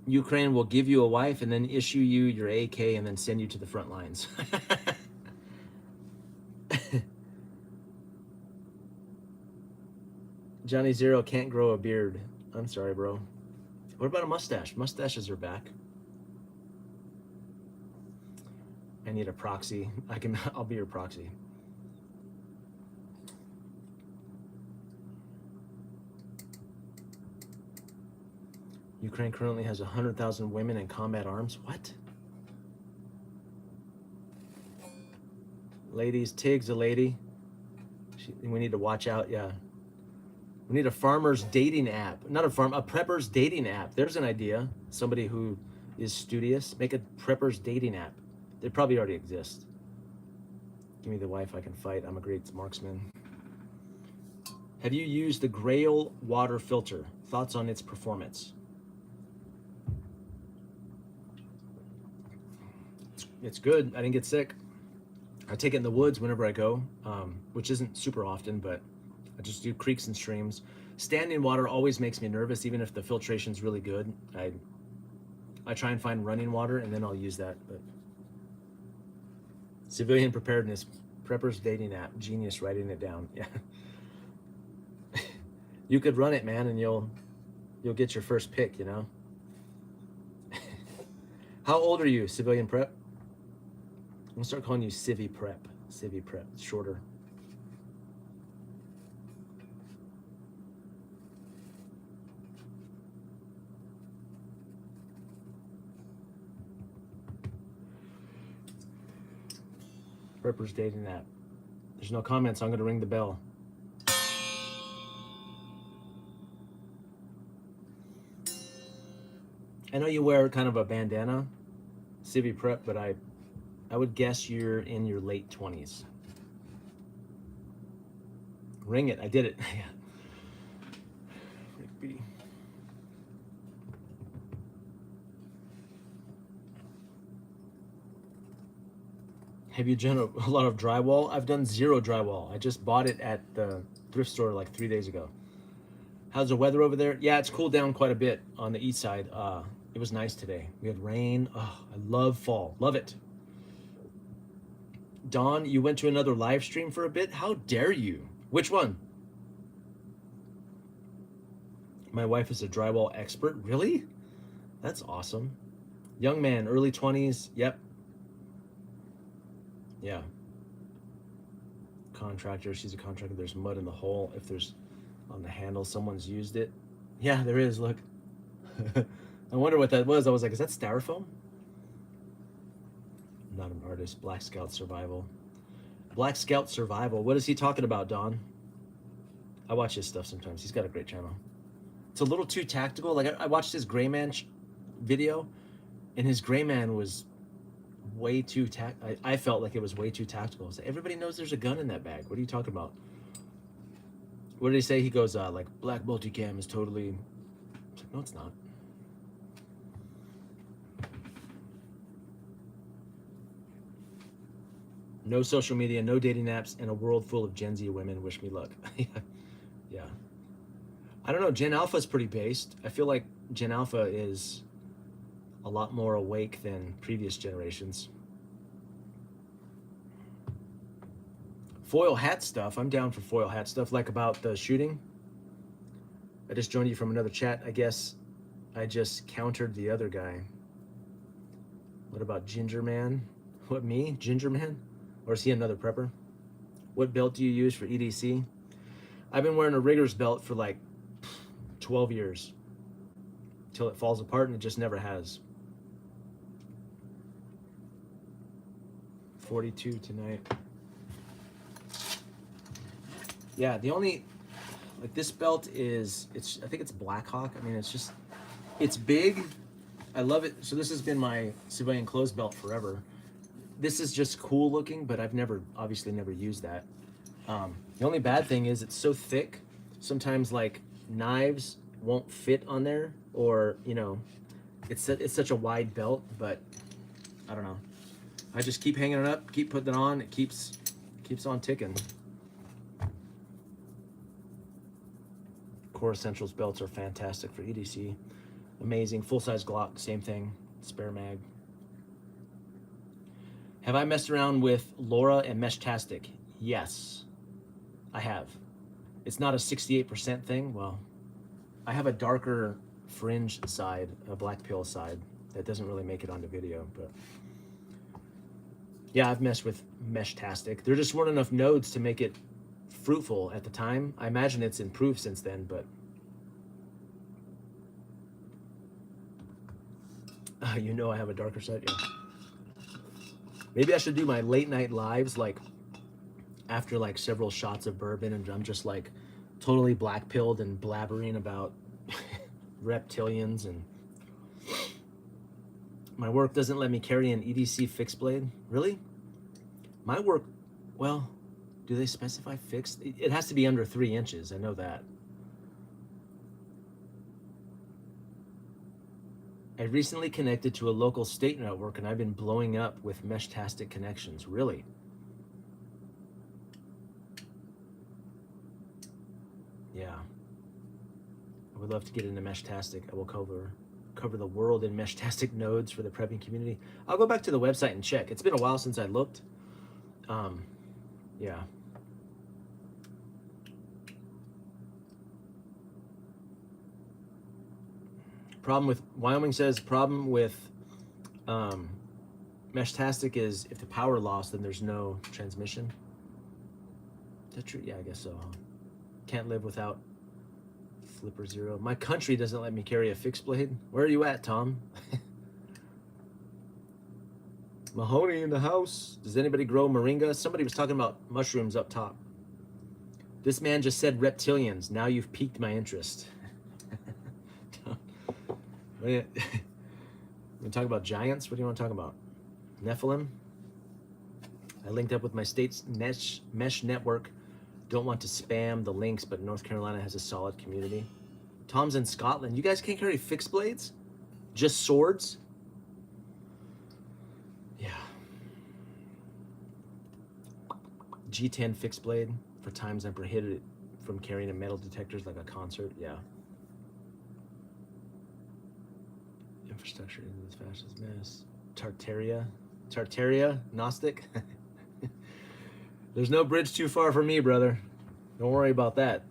Ukraine will give you a wife and then issue you your AK and then send you to the front lines. Johnny Zero can't grow a beard. I'm sorry, bro. What about a mustache? Mustaches are back. I need a proxy. I'll be your proxy. Ukraine currently has 100,000 women in combat arms. What? Ladies, Tig's a lady. We need to watch out, yeah. We need a farmer's dating app. Not a prepper's dating app. There's an idea. Somebody who is studious. Make a prepper's dating app. They probably already exist. Give me the wife I can fight. I'm a great marksman. Have you used the Grail water filter? Thoughts on its performance? It's good. I didn't get sick. I take it in the woods whenever I go, which isn't super often, but I just do creeks and streams. Standing water always makes me nervous, even if the filtration's really good. I try and find running water, and then I'll use that. But civilian preparedness, preppers dating app, genius writing it down. Yeah, you could run it, man, and you'll get your first pick. You know. How old are you, civilian prep? I'm gonna start calling you Civvy Prep. Civvy Prep, it's shorter. Preppers dating app. There's no comments, I'm gonna ring the bell. I know you wear kind of a bandana, Civvy Prep, but I would guess you're in your late 20s. Ring it, I did it. Yeah. Rigby. Have you done a lot of drywall? I've done zero drywall. I just bought it at the thrift store like 3 days ago. How's the weather over there? Yeah, it's cooled down quite a bit on the east side. It was nice today. We had rain. Oh, I love fall. Love it. Dawn, you went to another live stream for a bit? How dare you? Which one? My wife is a drywall expert. Really? That's awesome. Young man, early 20s. Yep. Yeah. Contractor. She's a contractor. There's mud in the hole. If there's on the handle, someone's used it. Yeah, there is. Look. I wonder what that was. I was like, is that styrofoam? I'm not an artist. Black Scout Survival. Black Scout Survival. What is he talking about, Don? I watch his stuff sometimes. He's got a great channel. It's a little too tactical. Like I watched his Gray Man video, and his Gray Man was way too I felt like it was way too tactical. I was like, everybody knows there's a gun in that bag. What are you talking about? What did he say? He goes, like, black multicam is totally... Like, no, it's not. No social media, no dating apps, and a world full of Gen Z women. Wish me luck. Yeah. I don't know. Gen Alpha is pretty based. I feel like Gen Alpha is a lot more awake than previous generations. Foil hat stuff. I'm down for foil hat stuff, like about the shooting. I just joined you from another chat. I guess I just countered the other guy. What about Ginger Man? What, me? Ginger Man? Or is he another prepper? What belt do you use for EDC? I've been wearing a rigger's belt for like 12 years. Till it falls apart, and it just never has. 42 tonight. Yeah, the only, like, this belt is, I think it's Black Hawk. I mean, it's big. I love it. So this has been my civilian clothes belt forever. This is just cool looking, but I've obviously never used that. The only bad thing is it's so thick. Sometimes, like, knives won't fit on there, or, you know, it's such a wide belt, but I don't know. I just keep hanging it up, keep putting it on. It keeps on ticking. Core Essentials belts are fantastic for EDC. Amazing. Full-size Glock, same thing. Spare mag. Have I messed around with Laura and Meshtastic? Yes, I have. It's not a 68% thing. Well, I have a darker fringe side, a black pill side, that doesn't really make it onto video, but yeah, I've messed with Meshtastic. There just weren't enough nodes to make it fruitful at the time. I imagine it's improved since then, but you know I have a darker side. Yeah. Maybe I should do my late night lives, like after like several shots of bourbon, and I'm just like totally black pilled and blabbering about reptilians. And my work doesn't let me carry an EDC fixed blade. Really? My work, well, Do they specify fixed? It has to be under 3 inches. I know that. I recently connected to a local state network and I've been blowing up with Meshtastic connections. Really? Yeah. I would love to get into Meshtastic. I will cover the world in Meshtastic nodes for the prepping community. I'll go back to the website and check. It's been a while since I looked. Yeah. Problem with, Wyoming says, problem with Meshtastic is if the power lost, then there's no transmission. Is that true? Yeah, I guess so. Huh? Can't live without Flipper Zero. My country doesn't let me carry a fixed blade. Where are you at, Tom? Mahoney in the house. Does anybody grow moringa? Somebody was talking about mushrooms up top. This man just said reptilians. Now you've piqued my interest. You want to talk about giants? What do you want to talk about? Nephilim? I linked up with my state's mesh network. Don't want to spam the links, but North Carolina has a solid community. Tom's in Scotland. You guys can't carry fixed blades? Just swords? Yeah. G10 fixed blade for times I'm prohibited from carrying a metal detectors like a concert. Yeah. Infrastructure is as fast as mess. Tartaria, Gnostic. There's no bridge too far for me, brother. Don't worry about that.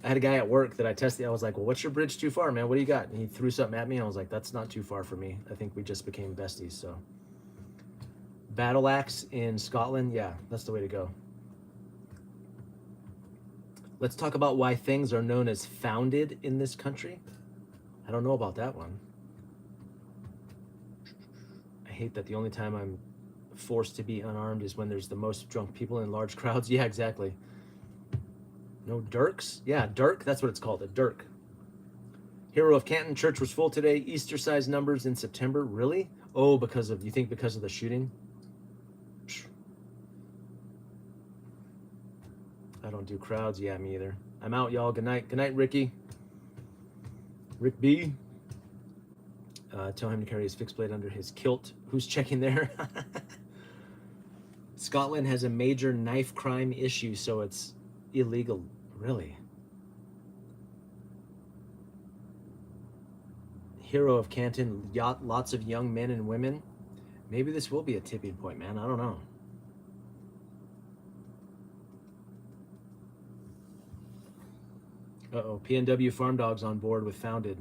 I had a guy at work that I tested. I was like, well, what's your bridge too far, man? What do you got? And he threw something at me. And I was like, that's not too far for me. I think we just became besties. So battle axe in Scotland. Yeah, that's the way to go. Let's talk about why things are known as founded in this country. I don't know about that one. I hate that the only time I'm forced to be unarmed is when there's the most drunk people in large crowds. Yeah, exactly. No dirks? Yeah, dirk, that's what it's called, a dirk. Hero of Canton, church was full today. Easter size numbers in September. Really? Oh, you think because of the shooting? I don't do crowds. Yeah, me either. I'm out, y'all. Good night. Good night, Ricky. Rick B. Tell him to carry his fixed blade under his kilt. Who's checking there? Scotland has a major knife crime issue, so it's illegal. Really? Hero of Canton, lots of young men and women. Maybe this will be a tipping point, man. I don't know. Uh-oh, PNW Farm Dogs on board with founded.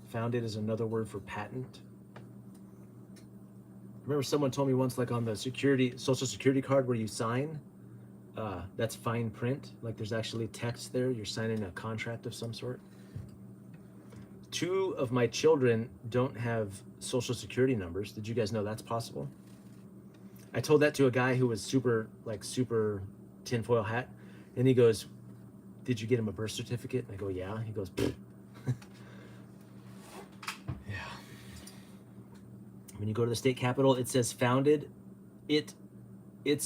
Founded is another word for patent. Remember someone told me once, like on the social security card where you sign, that's fine print. Like there's actually text there. You're signing a contract of some sort. 2 of my children don't have social security numbers. Did you guys know that's possible? I told that to a guy who was super tinfoil hat. And he goes, did you get him a birth certificate? And I go, yeah. He goes, pfft. Yeah. When you go to the state capitol, it says founded. It's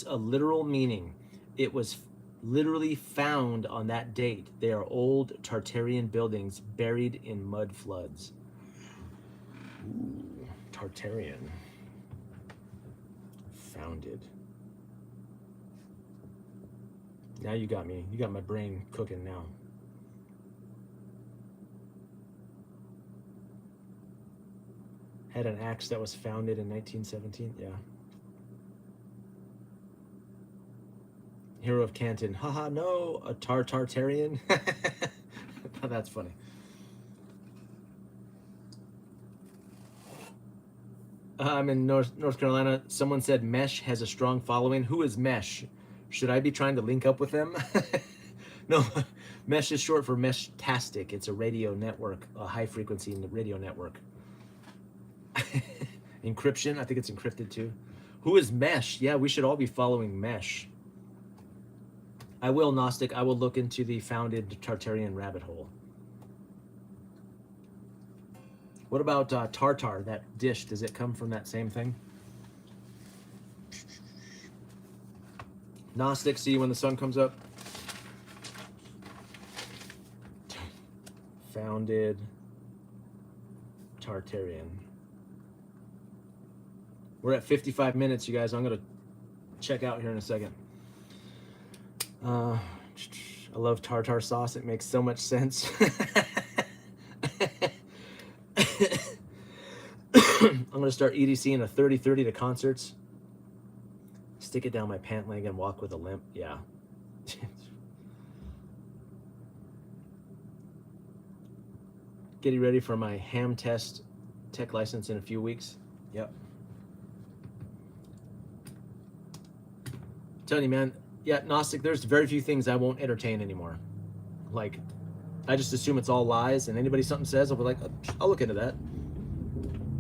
a literal meaning. It was literally found on that date. They are old Tartarian buildings buried in mud floods. Ooh, Tartarian. Founded. Now you got me. You got my brain cooking now. Had an axe that was founded in 1917. Yeah. Hero of Canton. Haha, no. A Tartarian. That's funny. I'm in North Carolina. Someone said Mesh has a strong following. Who is Mesh? Should I be trying to link up with them? No, Mesh is short for Meshtastic. It's a radio network, a high frequency radio network. Encryption, I think it's encrypted too. Who is Mesh? Yeah, we should all be following Mesh. I will, Gnostic. I will look into the founded Tartarian rabbit hole. What about tartar, that dish? Does it come from that same thing? Gnostic, see you when the sun comes up. Founded Tartarian. We're at 55 minutes, you guys. I'm going to check out here in a second. I love tartar sauce. It makes so much sense. I'm going to start EDC in a 30-30 to concerts. Stick it down my pant leg and walk with a limp. Yeah. Getting ready for my ham test tech license in a few weeks. Yep. I'm telling you, man. Yeah, Gnostic, there's very few things I won't entertain anymore. Like, I just assume it's all lies, and anybody something says, I'll be like, I'll look into that.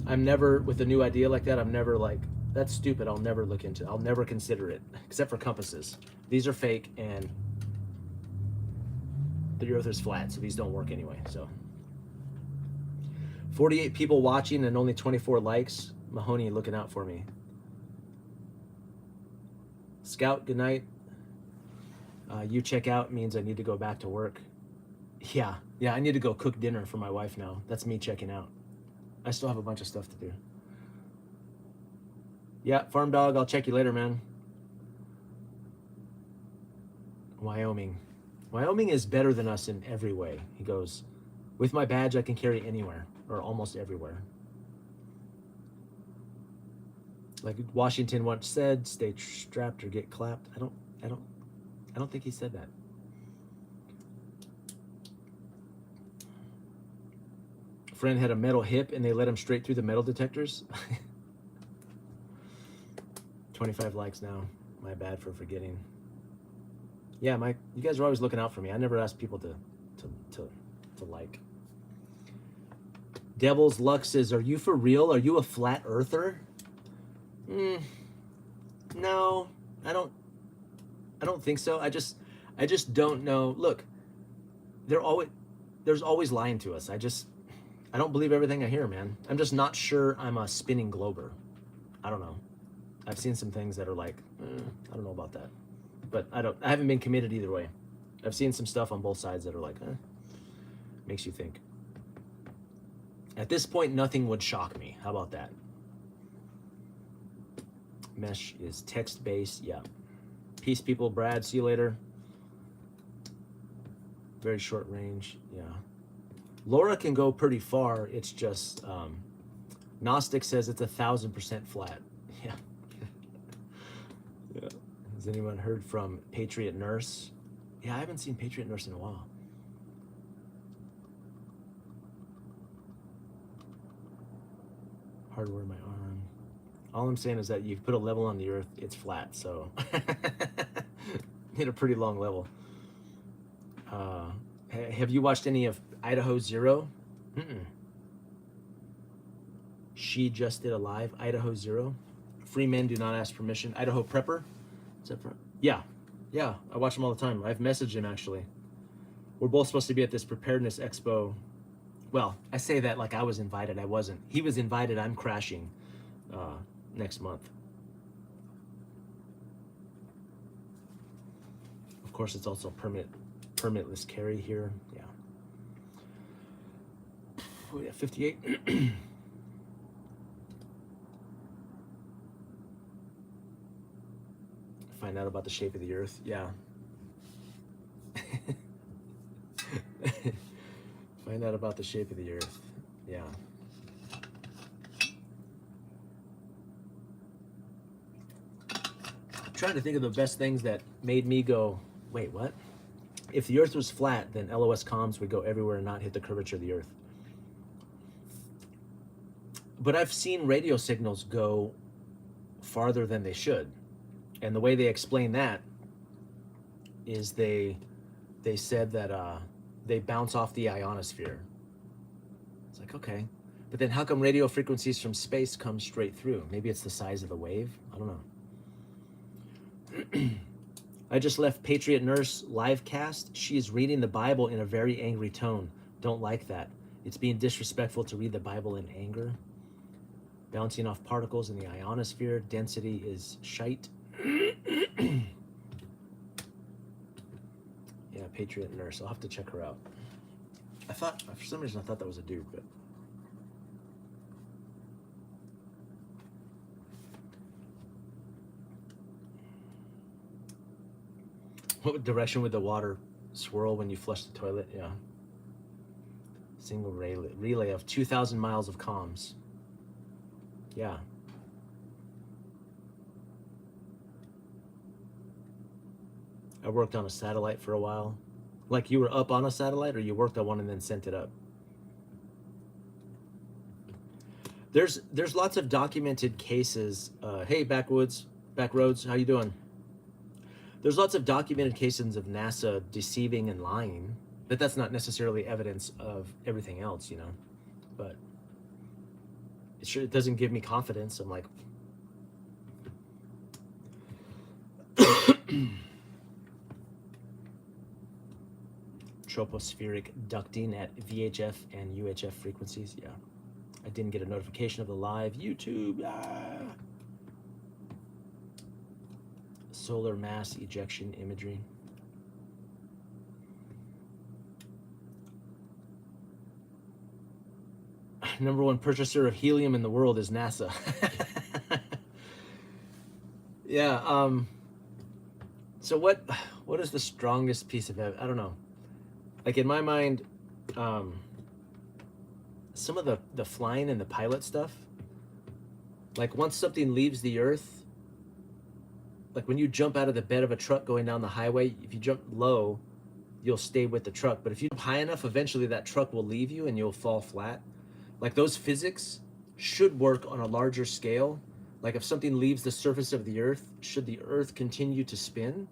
I'm never, with a new idea like that, I'm never like, that's stupid, I'll never look into it. I'll never consider it, except for compasses. These are fake, and the earth is flat, so these don't work anyway, so. 48 people watching and only 24 likes. Mahoney looking out for me. Scout, good night. You check out means I need to go back to work. Yeah, I need to go cook dinner for my wife now. That's me checking out. I still have a bunch of stuff to do. Yeah, Farm Dog, I'll check you later, man. Wyoming. Wyoming is better than us in every way. He goes, with my badge, I can carry anywhere, or almost everywhere. Like Washington once said, stay strapped or get clapped. I don't think he said that. A friend had a metal hip and they let him straight through the metal detectors. 25 likes now. My bad for forgetting. Yeah, you guys are always looking out for me. I never ask people to like. Devil's Luck says, are you for real? Are you a flat earther? No, I don't think so. I just don't know. Look, there's always lying to us. I don't believe everything I hear, man. I'm just not sure I'm a spinning glober. I don't know. I've seen some things that are like, I don't know about that. But I haven't been committed either way. I've seen some stuff on both sides that are like, makes you think. At this point, nothing would shock me. How about that? Mesh is text-based. Yeah. Peace, people. Brad, see you later. Very short range. Yeah. Laura can go pretty far. It's just Gnostic says it's 1,000% flat. Yeah. Yeah. Has anyone heard from Patriot Nurse? Yeah, I haven't seen Patriot Nurse in a while. Hardware my arm. All I'm saying is that you put a level on the earth, it's flat, so hit a pretty long level. Have you watched any of Idaho Zero? She just did a live, Idaho Zero. Free men do not ask permission. Idaho Prepper? Is that yeah, I watch him all the time. I've messaged him actually. We're both supposed to be at this Preparedness Expo. Well, I say that like I was invited. I wasn't. He was invited. I'm crashing next month. Of course, it's also permitless carry here. Yeah. Oh, yeah, 58. Find out about the shape of the earth. Yeah. Find out about the shape of the earth. Yeah. I'm trying to think of the best things that made me go, wait, what? If the earth was flat, then LOS comms would go everywhere and not hit the curvature of the earth. But I've seen radio signals go farther than they should. And the way they explain that is they said that they bounce off the ionosphere. It's like, okay. But then how come radio frequencies from space come straight through? Maybe it's the size of the wave? I don't know. I just left Patriot Nurse live cast. She is reading the Bible in a very angry tone. Don't like that. It's being disrespectful to read the Bible in anger. Bouncing off particles in the ionosphere. Density is shite. Patriot Nurse. I'll have to check her out. I thought, for some reason, I thought that was a dude, but. What direction would the water swirl when you flush the toilet? Yeah. Single relay of 2,000 miles of comms. Yeah. I worked on a satellite for a while. Like you were up on a satellite, or you worked on one and then sent it up? There's lots of documented cases. Hey, Backroads, how you doing? There's lots of documented cases of NASA deceiving and lying, but that's not necessarily evidence of everything else, you know. But it doesn't give me confidence. I'm like, tropospheric ducting at VHF and UHF frequencies. Yeah, I didn't get a notification of the live YouTube. Solar mass ejection imagery. Number one purchaser of helium in the world is NASA. Yeah. So what is the strongest piece of evidence? I don't know. Like in my mind, some of the flying and the pilot stuff, like once something leaves the earth, like when you jump out of the bed of a truck going down the highway, if you jump low, you'll stay with the truck. But if you jump high enough, eventually that truck will leave you and you'll fall flat. Like those physics should work on a larger scale. Like if something leaves the surface of the earth, should the earth continue to spin?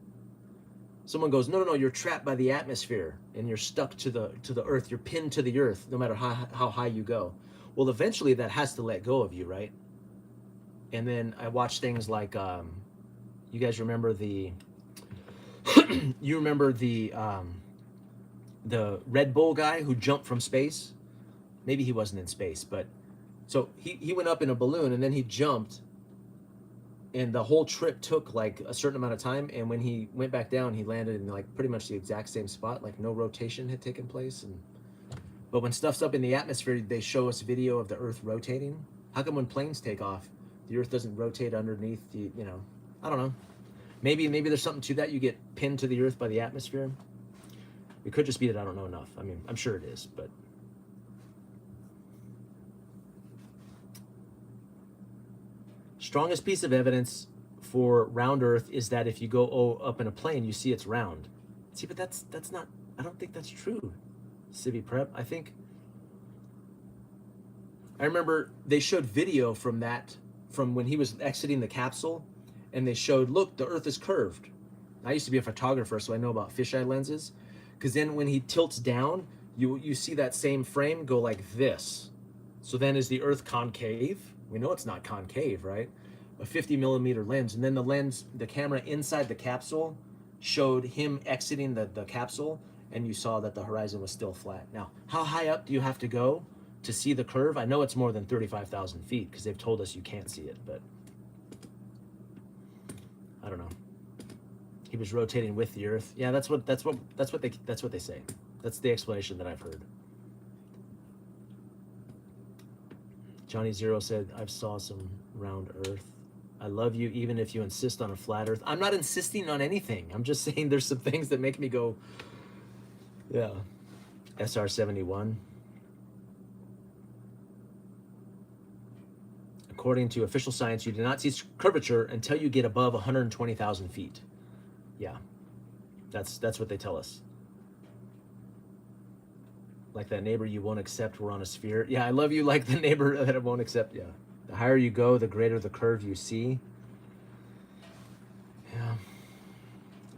Someone goes, no, you're trapped by the atmosphere and you're stuck to the earth. You're pinned to the earth no matter how high you go. Well, eventually that has to let go of you, right? And then I watch things like, you guys remember the Red Bull guy who jumped from space? Maybe he wasn't in space, but so he went up in a balloon and then he jumped, and the whole trip took like a certain amount of time, and when he went back down, he landed in like pretty much the exact same spot, like no rotation had taken place. But when stuff's up in the atmosphere, they show us video of the earth rotating. How come when planes take off, the earth doesn't rotate underneath the, you know, I don't know. Maybe there's something to that. You get pinned to the earth by the atmosphere. It could just be that I don't know enough. I mean, I'm sure it is, but. Strongest piece of evidence for round earth is that if you go up in a plane, you see it's round. See, but that's not, I don't think that's true. Civi Prep, I remember they showed video from when he was exiting the capsule, and they showed, look, the earth is curved. I used to be a photographer, so I know about fisheye lenses, because then when he tilts down, you see that same frame go like this. So then is the earth concave? We know it's not concave, right? A 50 millimeter lens, and then the camera inside the capsule showed him exiting the capsule, and you saw that the horizon was still flat. Now, how high up do you have to go to see the curve? I know it's more than 35,000 feet because they've told us you can't see it, but I don't know. He was rotating with the earth. Yeah, that's what they say. That's the explanation that I've heard. Johnny Zero said, I've saw some round earth. I love you even if you insist on a flat earth. I'm not insisting on anything. I'm just saying there's some things that make me go, yeah. SR-71. According to official science, you do not see curvature until you get above 120,000 feet. Yeah, that's what they tell us. Like that neighbor you won't accept, we're on a sphere. Yeah, I love you like the neighbor that won't accept. Yeah, the higher you go, the greater the curve you see. Yeah.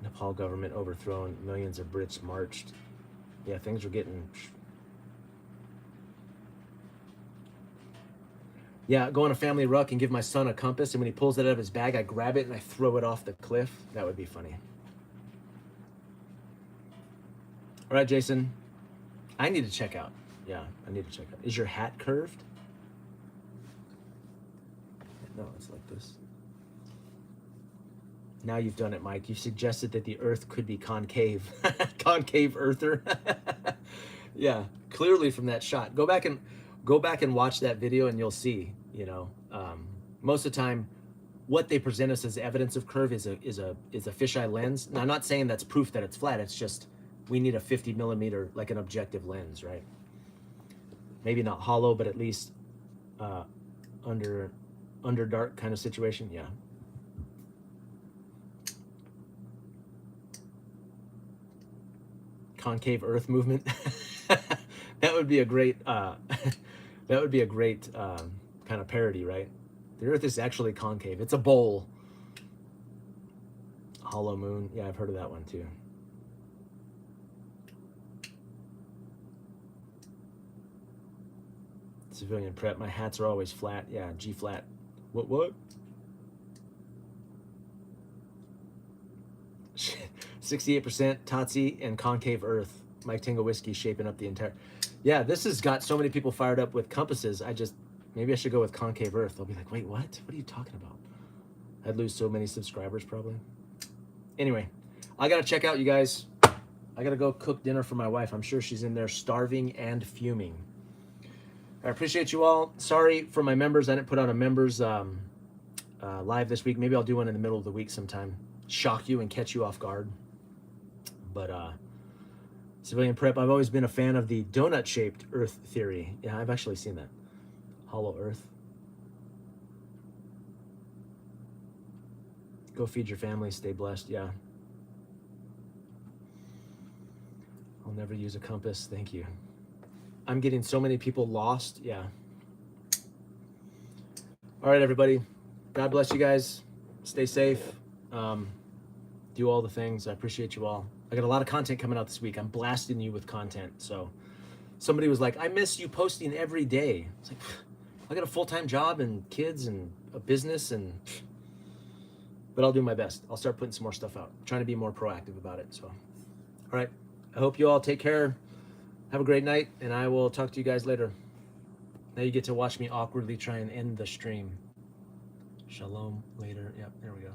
Nepal government overthrown, millions of Brits marched. Yeah, things are getting. Yeah, go on a family ruck and give my son a compass, and when he pulls it out of his bag, I grab it and I throw it off the cliff. That would be funny. All right, Jason. I need to check out. Yeah, I need to check out. Is your hat curved? No, it's like this. Now you've done it, Mike. You suggested that the Earth could be concave. Concave earther. Yeah, clearly from that shot. Go back and watch that video, and you'll see. You know, most of the time, what they present us as evidence of curve is a fisheye lens. Now, I'm not saying that's proof that it's flat. It's just we need a 50 millimeter, like an objective lens, right? Maybe not hollow, but at least under dark kind of situation. Yeah. Concave Earth movement. That would be a great that would be a great kind of parody, right? The Earth is actually concave. It's a bowl. Hollow moon. Yeah, I've heard of that one too. Civilian prep. My hats are always flat. Yeah, G flat. What? 68% Tatsi and concave Earth. Mike Tango Whiskey shaping up the entire. Yeah, this has got so many people fired up with compasses. Maybe I should go with concave Earth. They'll be like, wait, what? What are you talking about? I'd lose so many subscribers probably. Anyway, I gotta check out, you guys. I gotta go cook dinner for my wife. I'm sure she's in there starving and fuming. I appreciate you all. Sorry for my members. I didn't put out a members live this week. Maybe I'll do one in the middle of the week sometime. Shock you and catch you off guard. But civilian prep, I've always been a fan of the donut-shaped Earth theory. Yeah, I've actually seen that. Hollow Earth. Go feed your family. Stay blessed. Yeah. I'll never use a compass. Thank you. I'm getting so many people lost. Yeah. All right, everybody. God bless you guys. Stay safe. Do all the things. I appreciate you all. I got a lot of content coming out this week. I'm blasting you with content. So somebody was like, I miss you posting every day. It's like, I got a full-time job and kids and a business, but I'll do my best. I'll start putting some more stuff out. I'm trying to be more proactive about it. So, all right. I hope you all take care. Have a great night, and I will talk to you guys later. Now you get to watch me awkwardly try and end the stream. Shalom later. Yep, there we go.